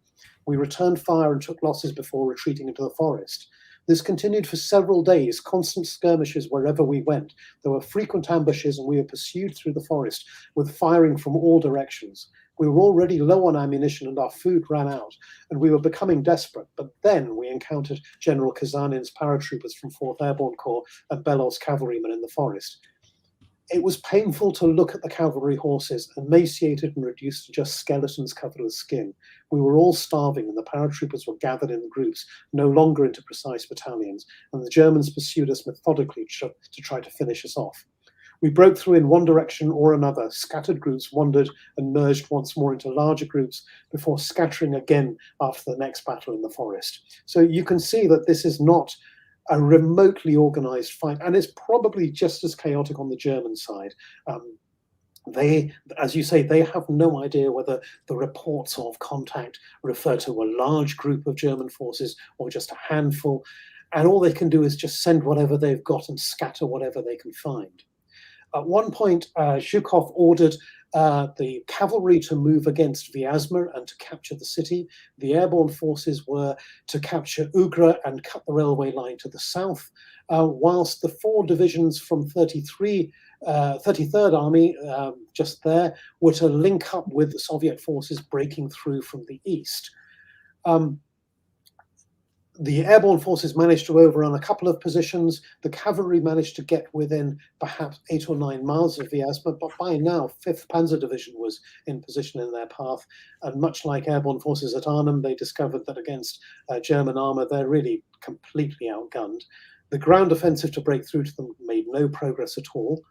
We returned fire and took losses before retreating into the forest. This continued for several days, constant skirmishes wherever we went. There were frequent ambushes, and we were pursued through the forest with firing from all directions. We were already low on ammunition and our food ran out, and we were becoming desperate. But then we encountered General Kazanin's paratroopers from 4th Airborne Corps and Belov's cavalrymen in the forest. It was painful to look at the cavalry horses, emaciated and reduced to just skeletons covered with skin. We were all starving, and the paratroopers were gathered in groups, no longer into precise battalions, and the Germans pursued us methodically to try to finish us off. We broke through in one direction or another. Scattered groups wandered and merged once more into larger groups before scattering again after the next battle in the forest. So you can see that this is not a remotely organized fight, and it's probably just as chaotic on the German side. They, as you say, they have no idea whether the reports of contact refer to a large group of German forces or just a handful, and all they can do is just send whatever they've got and scatter whatever they can find. At one point, Zhukov ordered the cavalry to move against Vyazma and to capture the city. The airborne forces were to capture Ugra and cut the railway line to the south, whilst the 4 divisions from 33rd Army, just there, were to link up with the Soviet forces breaking through from the east. The airborne forces managed to overrun a couple of positions. The cavalry managed to get within perhaps 8 or 9 miles of Vyazma, but by now 5th Panzer Division was in position in their path. And much like airborne forces at Arnhem, they discovered that against German armor, they're really completely outgunned. The ground offensive to break through to them made no progress at all.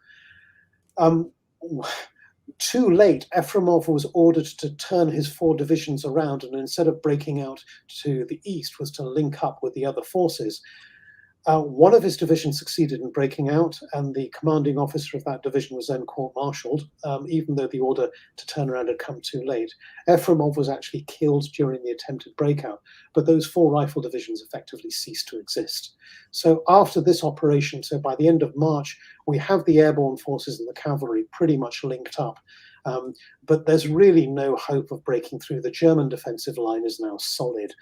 Too late, Efremov was ordered to turn his 4 divisions around, and instead of breaking out to the east, was to link up with the other forces. One of his divisions succeeded in breaking out, and the commanding officer of that division was then court-martialed, even though the order to turn around had come too late. Efremov was actually killed during the attempted breakout, but those 4 rifle divisions effectively ceased to exist. So after this operation, so by the end of March, we have the airborne forces and the cavalry pretty much linked up. But there's really no hope of breaking through. The German defensive line is now solid.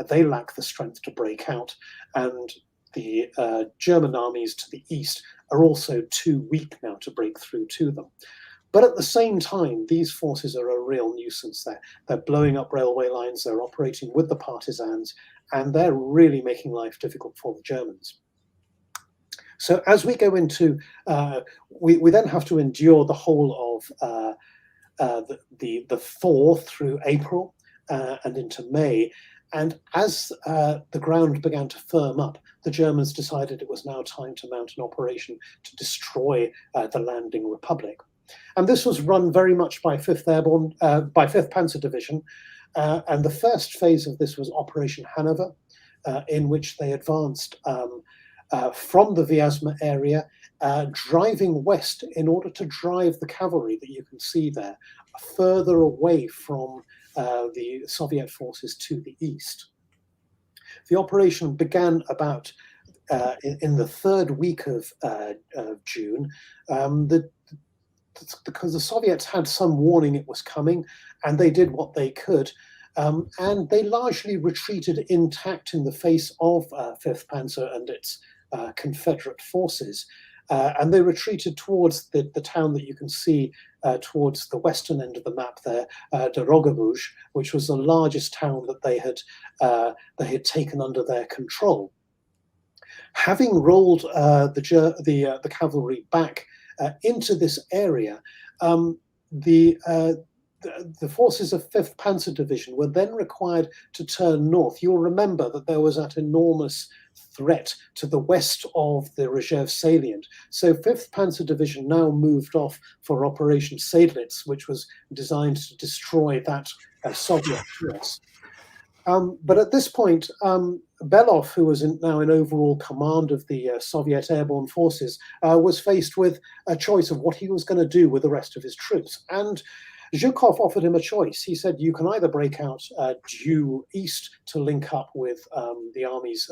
They lack the strength to break out, and the German armies to the east are also too weak now to break through to them. But at the same time, these forces are a real nuisance. They're blowing up railway lines, they're operating with the partisans, and they're really making life difficult for the Germans. So as we go into, we then have to endure the whole of the thaw through April and into May. And as the ground began to firm up, the Germans decided it was now time to mount an operation to destroy the landing republic. And this was run very much by 5th Airborne, by 5th Panzer Division. And the first phase of this was Operation Hanover, in which they advanced from the Vyazma area, driving west in order to drive the cavalry that you can see there further away from the Soviet forces to the east. The operation began about in the 3rd week of June, because the Soviets had some warning it was coming, and they did what they could. And they largely retreated intact in the face of 5th Panzer and its Confederate forces. And they retreated towards the town that you can see towards the western end of the map there, Dorogobuj, which was the largest town that they had taken under their control. Having rolled the cavalry back into this area, the forces of 5th Panzer Division were then required to turn north. You'll remember that there was that enormous threat to the west of the Rzhev salient. So 5th Panzer Division now moved off for Operation Seydlitz, which was designed to destroy that Soviet force. But at this point, Belov, who was now in overall command of the Soviet airborne forces, was faced with a choice of what he was going to do with the rest of his troops. And Zhukov offered him a choice. He said, you can either break out due east to link up with the armies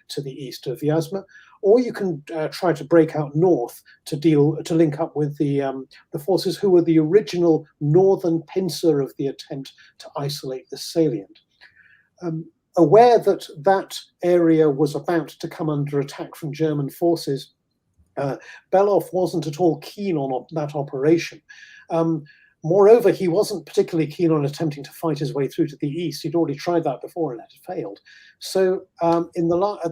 to the east of Vyazma, or you can try to break out north to link up with the forces who were the original northern pincer of the attempt to isolate the salient. Aware that that area was about to come under attack from German forces, Belov wasn't at all keen on that operation. Moreover, he wasn't particularly keen on attempting to fight his way through to the east. He'd already tried that before and had failed. So at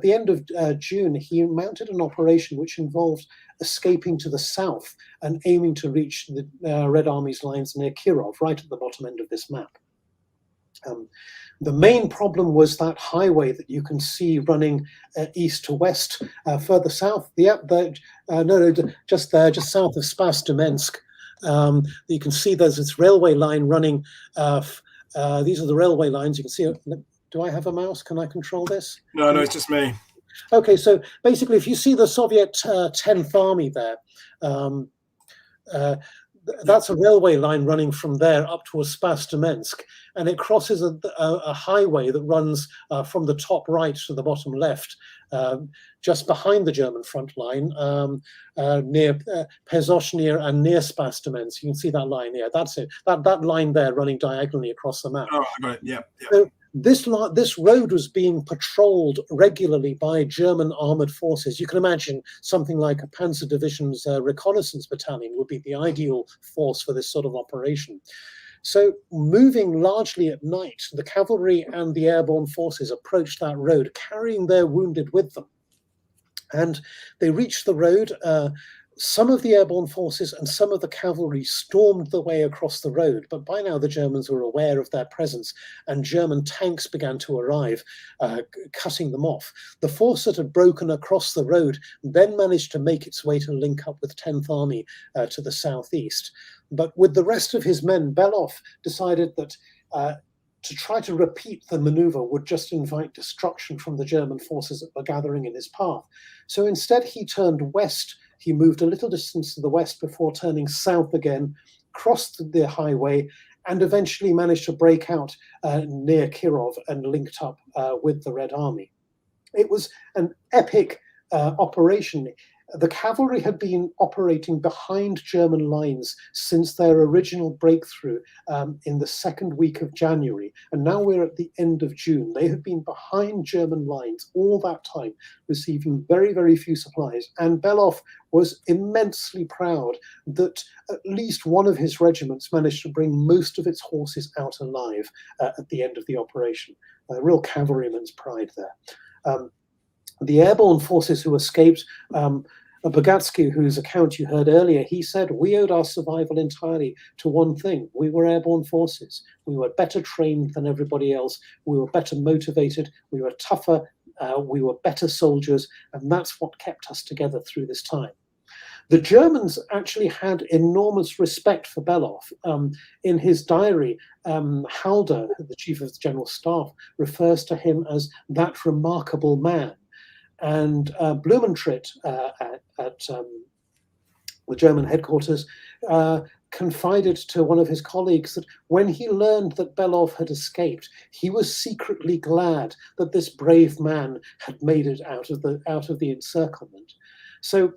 the end of June, he mounted an operation which involved escaping to the south and aiming to reach the Red Army's lines near Kirov, right at the bottom end of this map. The main problem was that highway that you can see running east to west, further south. Just there, just south of Spas-Demensk. You can see there's this railway line running. These are the railway lines. You can see. Do I have a mouse? Can I control this? No, it's just me. Okay, so basically, if you see the Soviet 10th Army there, that's a railway line running from there up towards Spas-Demensk, and it crosses a highway that runs from the top right to the bottom left, just behind the German front line, near Pezoshnia and near Spas-Demensk. You can see that line here. That's it. That line there running diagonally across the map. Oh, right. Yeah. So this road was being patrolled regularly by German armored forces. You can imagine something like a Panzer Division's reconnaissance battalion would be the ideal force for this sort of operation. So moving largely at night, the cavalry and the airborne forces approached that road, carrying their wounded with them. And they reached the road. Some of the airborne forces and some of the cavalry stormed the way across the road, but by now the Germans were aware of their presence, and German tanks began to arrive, cutting them off. The force that had broken across the road then managed to make its way to link up with 10th Army to the southeast. But with the rest of his men, Belov decided that to try to repeat the maneuver would just invite destruction from the German forces that were gathering in his path. So instead he turned west. He moved a little distance to the west before turning south again, crossed the highway, and eventually managed to break out near Kirov and linked up with the Red Army. It was an epic operation. The cavalry had been operating behind German lines since their original breakthrough in the second week of January, and now we're at the end of June. They have been behind German lines all that time, receiving very, very few supplies, and Belov was immensely proud that at least one of his regiments managed to bring most of its horses out alive at the end of the operation. A real cavalryman's pride there. The airborne forces who escaped, Bogatsky, whose account you heard earlier, he said, we owed our survival entirely to one thing. We were airborne forces. We were better trained than everybody else. We were better motivated. We were tougher. We were better soldiers. And that's what kept us together through this time. The Germans actually had enormous respect for Belov. In his diary, Halder, the chief of the general staff, refers to him as that remarkable man. And Blumentritt at the German headquarters confided to one of his colleagues that when he learned that Belov had escaped, he was secretly glad that this brave man had made it out of the encirclement. So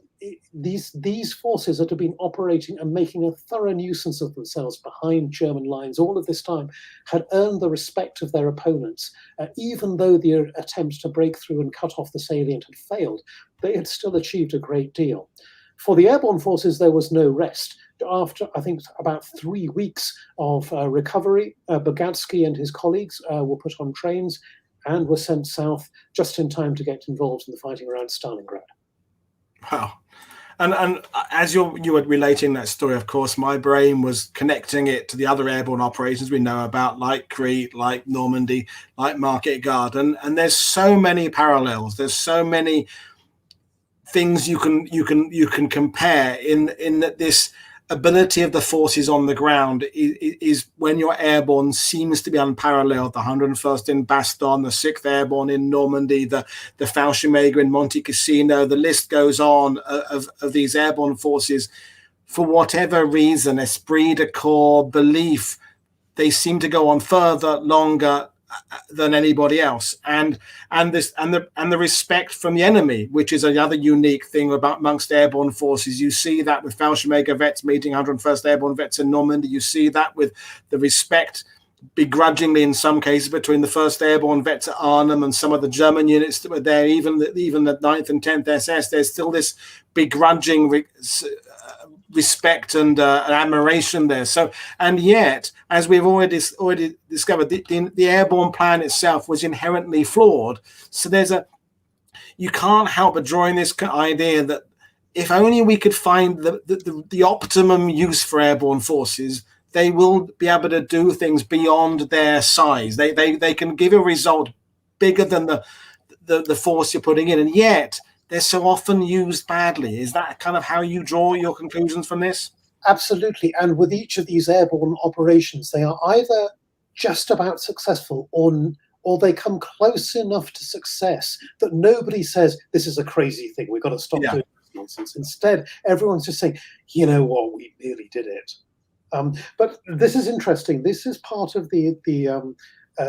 these forces that have been operating and making a thorough nuisance of themselves behind German lines all of this time had earned the respect of their opponents. Even though the attempt to break through and cut off the salient had failed, they had still achieved a great deal. For the airborne forces, there was no rest. After, I think, about 3 weeks of recovery, Bogatsky and his colleagues were put on trains and were sent south just in time to get involved in the fighting around Stalingrad. Wow. And as you were relating that story, of course, my brain was connecting it to the other airborne operations we know about, like Crete, like Normandy, like Market Garden. And there's so many parallels. There's so many things you can compare in that this ability of the forces on the ground is when you're airborne seems to be unparalleled. The 101st in Bastogne, the 6th Airborne in Normandy, the Fallschirmjäger in Monte Cassino, the list goes on of these airborne forces. For whatever reason, esprit de corps, belief, they seem to go on further, longer than anybody else, and the respect from the enemy, which is another unique thing about amongst airborne forces. You see that with Fallschirmjäger vets meeting 101st Airborne vets in Normandy. You see that with the respect, begrudgingly in some cases, between the 1st Airborne vets at Arnhem and some of the German units that were there, even the 9th and 10th SS. There's still this begrudging respect and admiration there. So, and yet, as we've already discovered, the airborne plan itself was inherently flawed. So you can't help but drawing this idea that if only we could find the optimum use for airborne forces, they will be able to do things beyond their size. They can give a result bigger than the force you're putting in, and yet they're so often used badly. Is that kind of how you draw your conclusions from this? Absolutely. And with each of these airborne operations, they are either just about successful or they come close enough to success that nobody says, this is a crazy thing, we've got to stop doing this nonsense. Instead, everyone's just saying, you know what, we really did it. But this is interesting. This is part of the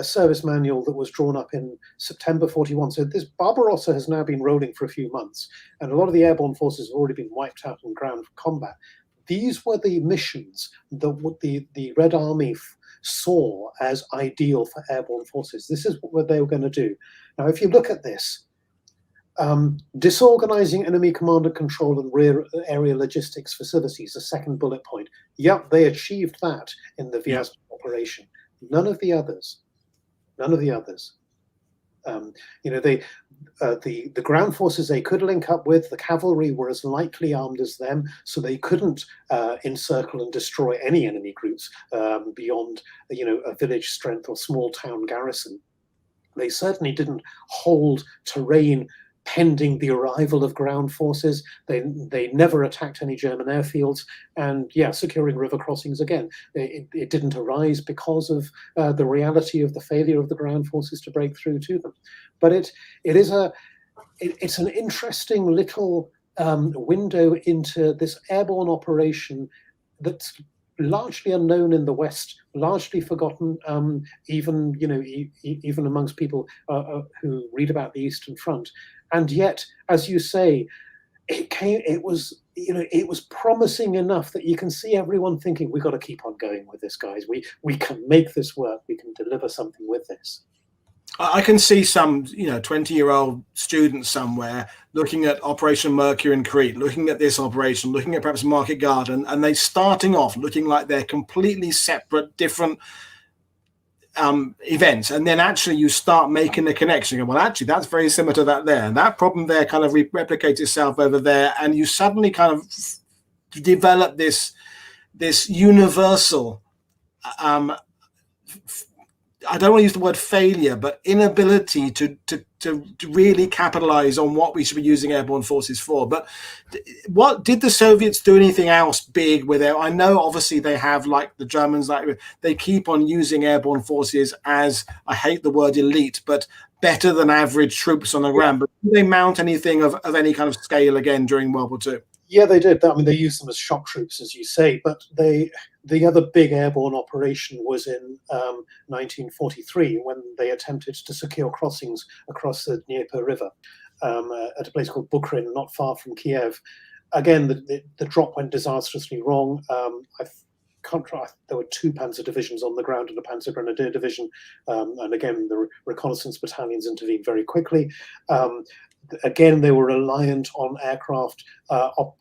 service manual that was drawn up in September 41. So this Barbarossa has now been rolling for a few months, and a lot of the airborne forces have already been wiped out on ground combat. These were the missions that the Red Army saw as ideal for airborne forces. This is what they were going to do. Now, if you look at this, disorganizing enemy command and control and rear area logistics facilities, the second bullet point. Yep, they achieved that in the Vyazma operation. None of the others. None of the others. The ground forces they could link up with, the cavalry were as lightly armed as them, so they couldn't encircle and destroy any enemy groups beyond, a village strength or small town garrison. They certainly didn't hold terrain pending the arrival of ground forces. They never attacked any German airfields, and securing river crossings again. It didn't arise because of the reality of the failure of the ground forces to break through to them. But it's an interesting little window into this airborne operation that's largely unknown in the West, largely forgotten, even amongst people who read about the Eastern Front. And yet, as you say, it was promising enough that you can see everyone thinking, we've got to keep on going with this, guys. We can make this work. We can deliver something with this. I can see some, 20-year-old students somewhere looking at Operation Mercury in Crete, looking at this operation, looking at perhaps Market Garden, and they starting off looking like they're completely separate, different events, and then actually you start making the connection. Well, actually, that's very similar to that there, and that problem there kind of replicates itself over there, and you suddenly kind of develop this universal. I don't want to use the word failure, but inability to really capitalize on what we should be using airborne forces for. But what did the Soviets do anything else big with it? I know obviously they have, like the Germans, like they keep on using airborne forces as, I hate the word elite, but better than average troops on the ground. But did they mount anything of any kind of scale again during World War II? Yeah, they did. I mean, they used them as shock troops, as you say, but the other big airborne operation was in 1943 when they attempted to secure crossings across the Dnieper River at a place called Bukrin, not far from Kiev. Again, the drop went disastrously wrong. There were 2 panzer divisions on the ground and a panzer grenadier division, and again, the reconnaissance battalions intervened very quickly. Again, they were reliant on aircraft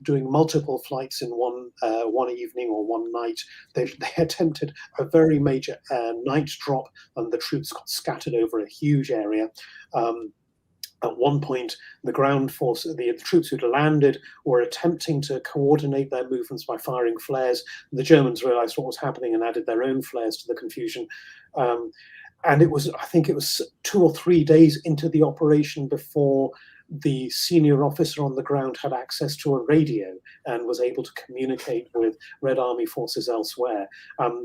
doing multiple flights in one evening or one night. They attempted a very major night drop, and the troops got scattered over a huge area. At one point, the ground force, the troops who'd landed, were attempting to coordinate their movements by firing flares. The Germans realized what was happening and added their own flares to the confusion. And it was, I think it was 2 or 3 days into the operation before the senior officer on the ground had access to a radio and was able to communicate with Red Army forces elsewhere.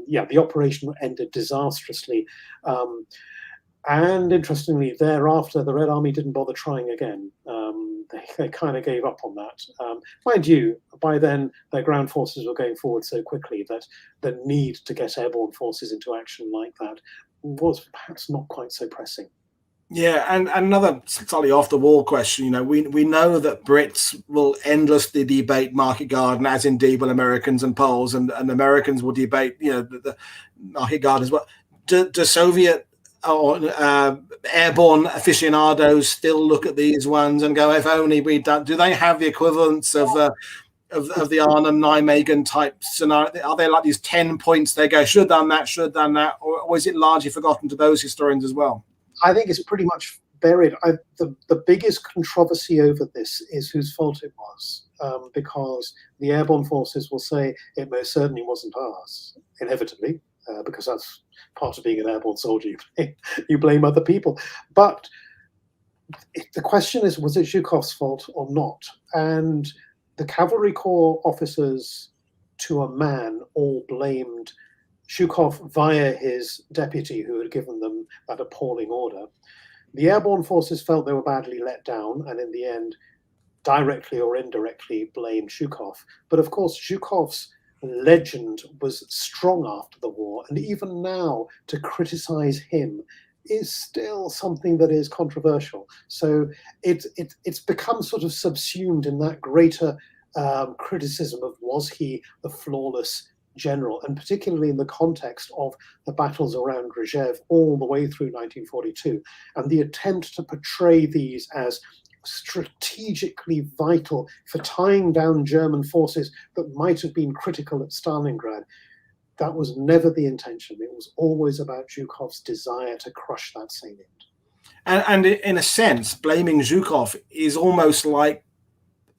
Yeah, the operation ended disastrously. And interestingly, thereafter, the Red Army didn't bother trying again. They kind of gave up on that. Mind you, by then, their ground forces were going forward so quickly that the need to get airborne forces into action like that was perhaps not quite so pressing. Yeah, and another slightly off-the-wall question. You know, we know that Brits will endlessly debate market garden, as indeed will Americans and Poles, and Americans will debate, you know, the market garden as well. Do Soviet or airborne aficionados still look at these ones and go, if only we'd done? Do they have the equivalents of the Arnhem Nijmegen type scenario? Are there like these 10 points they go, should have done that, or is it largely forgotten to those historians as well? I think it's pretty much buried. The biggest controversy over this is whose fault it was, because the airborne forces will say it most certainly wasn't ours, inevitably, because that's part of being an airborne soldier. You blame other people. But the question is, was it Zhukov's fault or not? And the cavalry corps officers, to a man, all blamed Zhukov via his deputy who had given them that appalling order. The airborne forces felt they were badly let down, and in the end, directly or indirectly blamed Zhukov. But of course, Zhukov's legend was strong after the war, and even now to criticize him is still something that is controversial. So it's become sort of subsumed in that greater criticism of, was he the flawless general, and particularly in the context of the battles around Rzhev all the way through 1942, and the attempt to portray these as strategically vital for tying down German forces that might have been critical at Stalingrad. That was never the intention. It was always about Zhukov's desire to crush that salient. And in a sense, blaming Zhukov is almost like,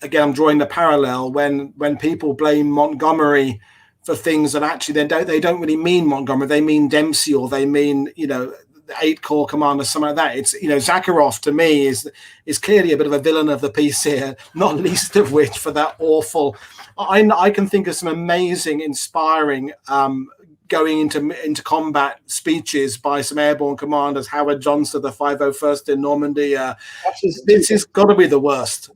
again, I'm drawing the parallel when people blame Montgomery for things that actually they don't really mean Montgomery. They mean Dempsey, or they mean, you know, the 8 Corps commander, something like that. It's, you know, Zakharov to me is clearly a bit of a villain of the piece here, not least of which for that awful. I can think of some amazing, inspiring going into combat speeches by some airborne commanders, Howard Johnson, the 501st in Normandy. This has got to be the worst.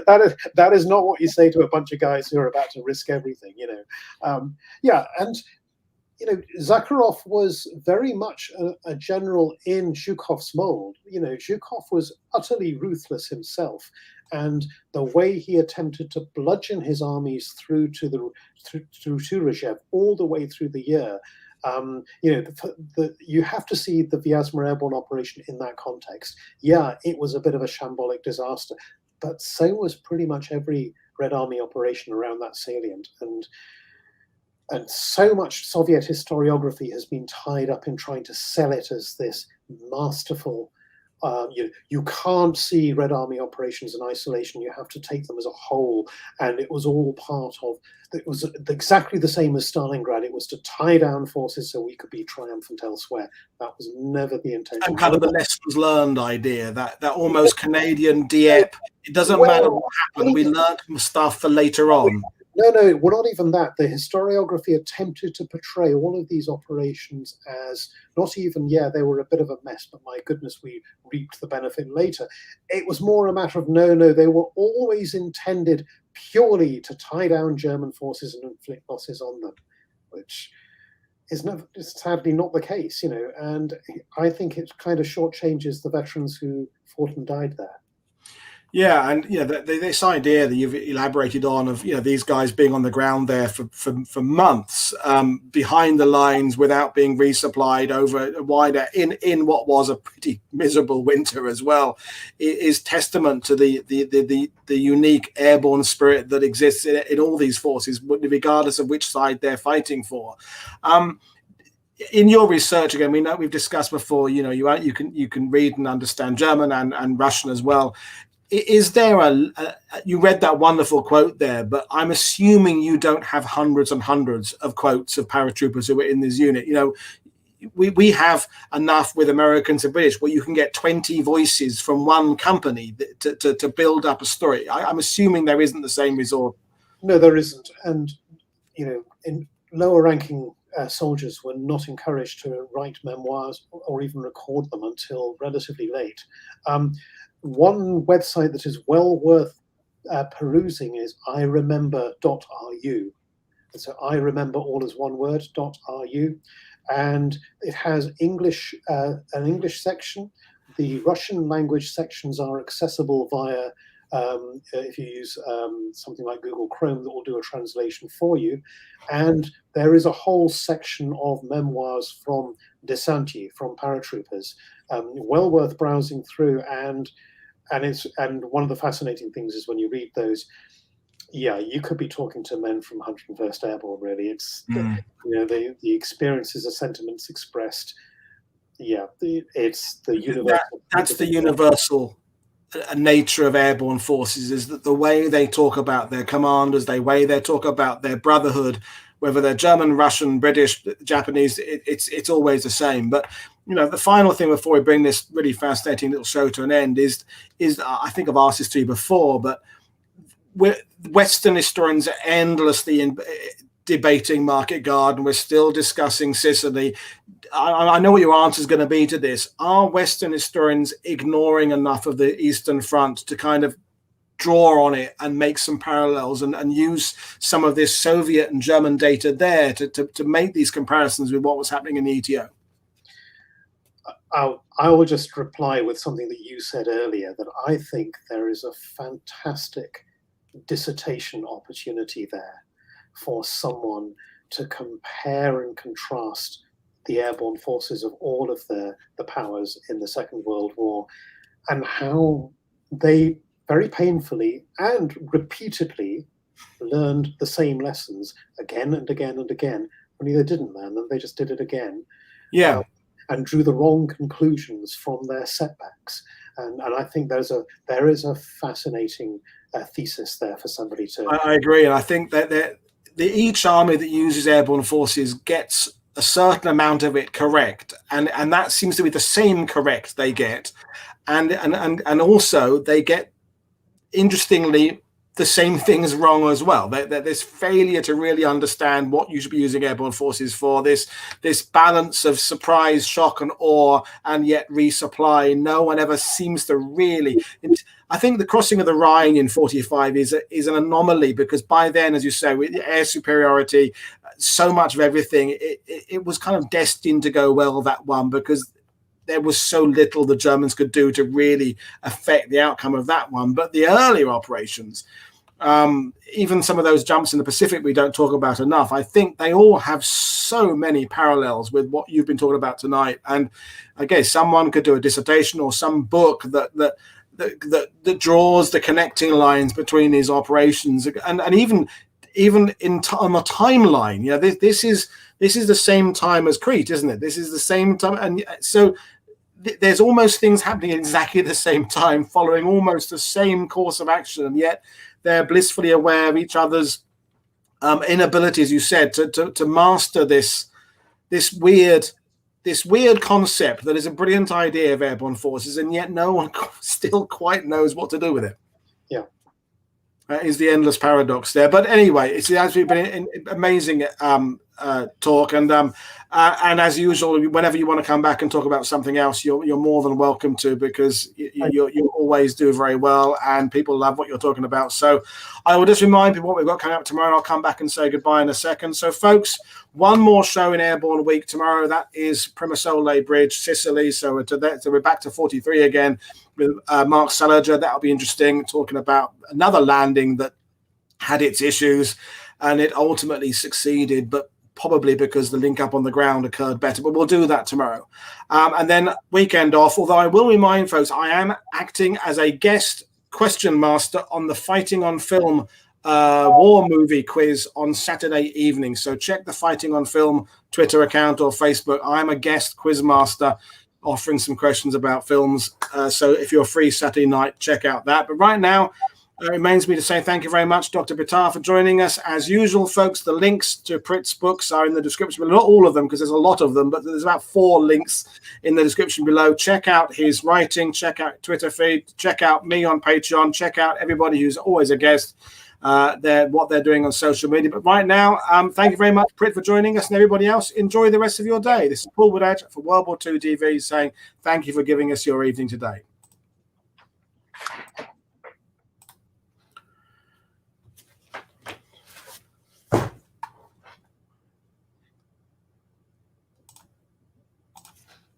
that is not what you say to a bunch of guys who are about to risk everything, you know. Yeah, and you know, Zakharov was very much a general in Zhukov's mold. You know, Zhukov was utterly ruthless himself, and the way he attempted to bludgeon his armies through to Rzhev all the way through the year. You know, you have to see the Vyazma Airborne operation in that context. Yeah, it was a bit of a shambolic disaster, but so was pretty much every Red Army operation around that salient. And so much Soviet historiography has been tied up in trying to sell it as this masterful, you can't see Red Army operations in isolation, you have to take them as a whole. And it was all part of, it was exactly the same as Stalingrad. It was to tie down forces so we could be triumphant elsewhere. That was never the intention. And kind of the lessons learned idea, that almost Canadian Dieppe. It doesn't matter what happened, we learned stuff for later on. No, well, not even that. The historiography attempted to portray all of these operations as not even, yeah, they were a bit of a mess, but my goodness, we reaped the benefit later. It was more a matter of, no, they were always intended purely to tie down German forces and inflict losses on them, which is sadly not the case, you know. And I think it kind of shortchanges the veterans who fought and died there. Yeah, and you know, this idea that you've elaborated on of, you know, these guys being on the ground there for months behind the lines without being resupplied over a wider in what was a pretty miserable winter as well, is testament to the unique airborne spirit that exists in all these forces, regardless of which side they're fighting for. in your research, again, we know we've discussed before, you can read and understand German and Russian as well. Is there you read that wonderful quote there, but I'm assuming you don't have hundreds and hundreds of quotes of paratroopers who are in this unit. We have enough with Americans and British where you can get 20 voices from one company to build up a story. I'm assuming there isn't the same resort. No, there isn't. And, in lower ranking soldiers were not encouraged to write memoirs or even record them until relatively late. One website that is well worth perusing is iremember.ru. And so I remember all as one word, .ru. And it has an English section. The Russian language sections are accessible via, if you use something like Google Chrome, that will do a translation for you. And there is a whole section of memoirs from desanti, from paratroopers, well worth browsing through. And one of the fascinating things is when you read those, you could be talking to men from 101st Airborne, really. It's, the experiences, the sentiments expressed. It's the universal. That's the universal nature of airborne forces, is that the way they talk about their commanders, the way they talk about their brotherhood, whether they're German, Russian, British, Japanese, it's always the same. But the final thing before we bring this really fascinating little show to an end is I think I've asked this to you before, but Western historians are endlessly debating Market Garden. We're still discussing Sicily. I know what your answer is going to be to this. Are Western historians ignoring enough of the Eastern Front to kind of draw on it and make some parallels and use some of this Soviet and German data there to make these comparisons with what was happening in the ETO? I will just reply with something that you said earlier, that I think there is a fantastic dissertation opportunity there for someone to compare and contrast the airborne forces of all of the powers in the Second World War, and how they very painfully and repeatedly learned the same lessons again and again and again. Only they didn't learn them, they just did it again. And drew the wrong conclusions from their setbacks. And I think there is a fascinating thesis there for somebody to. I agree, and I think that each army that uses airborne forces gets a certain amount of it correct, and that seems to be the same correct they get, and also they get, interestingly, the same things wrong as well. This failure to really understand what you should be using airborne forces for, this balance of surprise, shock, and awe, and yet resupply. No one ever seems to really. I think the crossing of the Rhine in 45 is an anomaly, because by then, as you say, with air superiority, so much of everything, it was kind of destined to go well, that one, because there was so little the Germans could do to really affect the outcome of that one. But the earlier operations, even some of those jumps in the Pacific we don't talk about enough, I think they all have so many parallels with what you've been talking about tonight. And I guess someone could do a dissertation or some book that draws the connecting lines between these operations, and even on the timeline. This is the same time as Crete, isn't it? This is the same time, and so there's almost things happening at exactly the same time, following almost the same course of action, and yet they're blissfully aware of each other's inability, as you said, to master this weird concept that is a brilliant idea of airborne forces, and yet no one still quite knows what to do with it. Yeah. Is the endless paradox there. But anyway, it's actually been an amazing talk, and as usual, whenever you want to come back and talk about something else, you're more than welcome to, because you always do very well, and people love what you're talking about. So I will just remind people what we've got coming up tomorrow, and I'll come back and say goodbye in a second. So folks, one more show in Airborne Week tomorrow. That is Primasole Bridge, Sicily. So we're back to 43 again with Mark Salinger. That'll be interesting, talking about another landing that had its issues and it ultimately succeeded, but probably because the link up on the ground occurred better. But we'll do that tomorrow. And then weekend off, although I will remind folks, I am acting as a guest question master on the Fighting on Film war movie quiz on Saturday evening. So check the Fighting on Film Twitter account or Facebook. I'm a guest quizmaster offering some questions about films. So if you're free Saturday night, check out that. But right now, it remains me to say thank you very much, Dr. Buttar, for joining us. As usual, folks, the links to Prit's books are in the description below. Not all of them, because there's a lot of them, but there's about 4 links in the description below. Check out his writing, check out Twitter feed, check out me on Patreon, check out everybody who's always a guest, what they're doing on social media. But right now, thank you very much, Prit, for joining us, and everybody else, enjoy the rest of your day. This is Paul Woodedge for World War II TV saying thank you for giving us your evening today.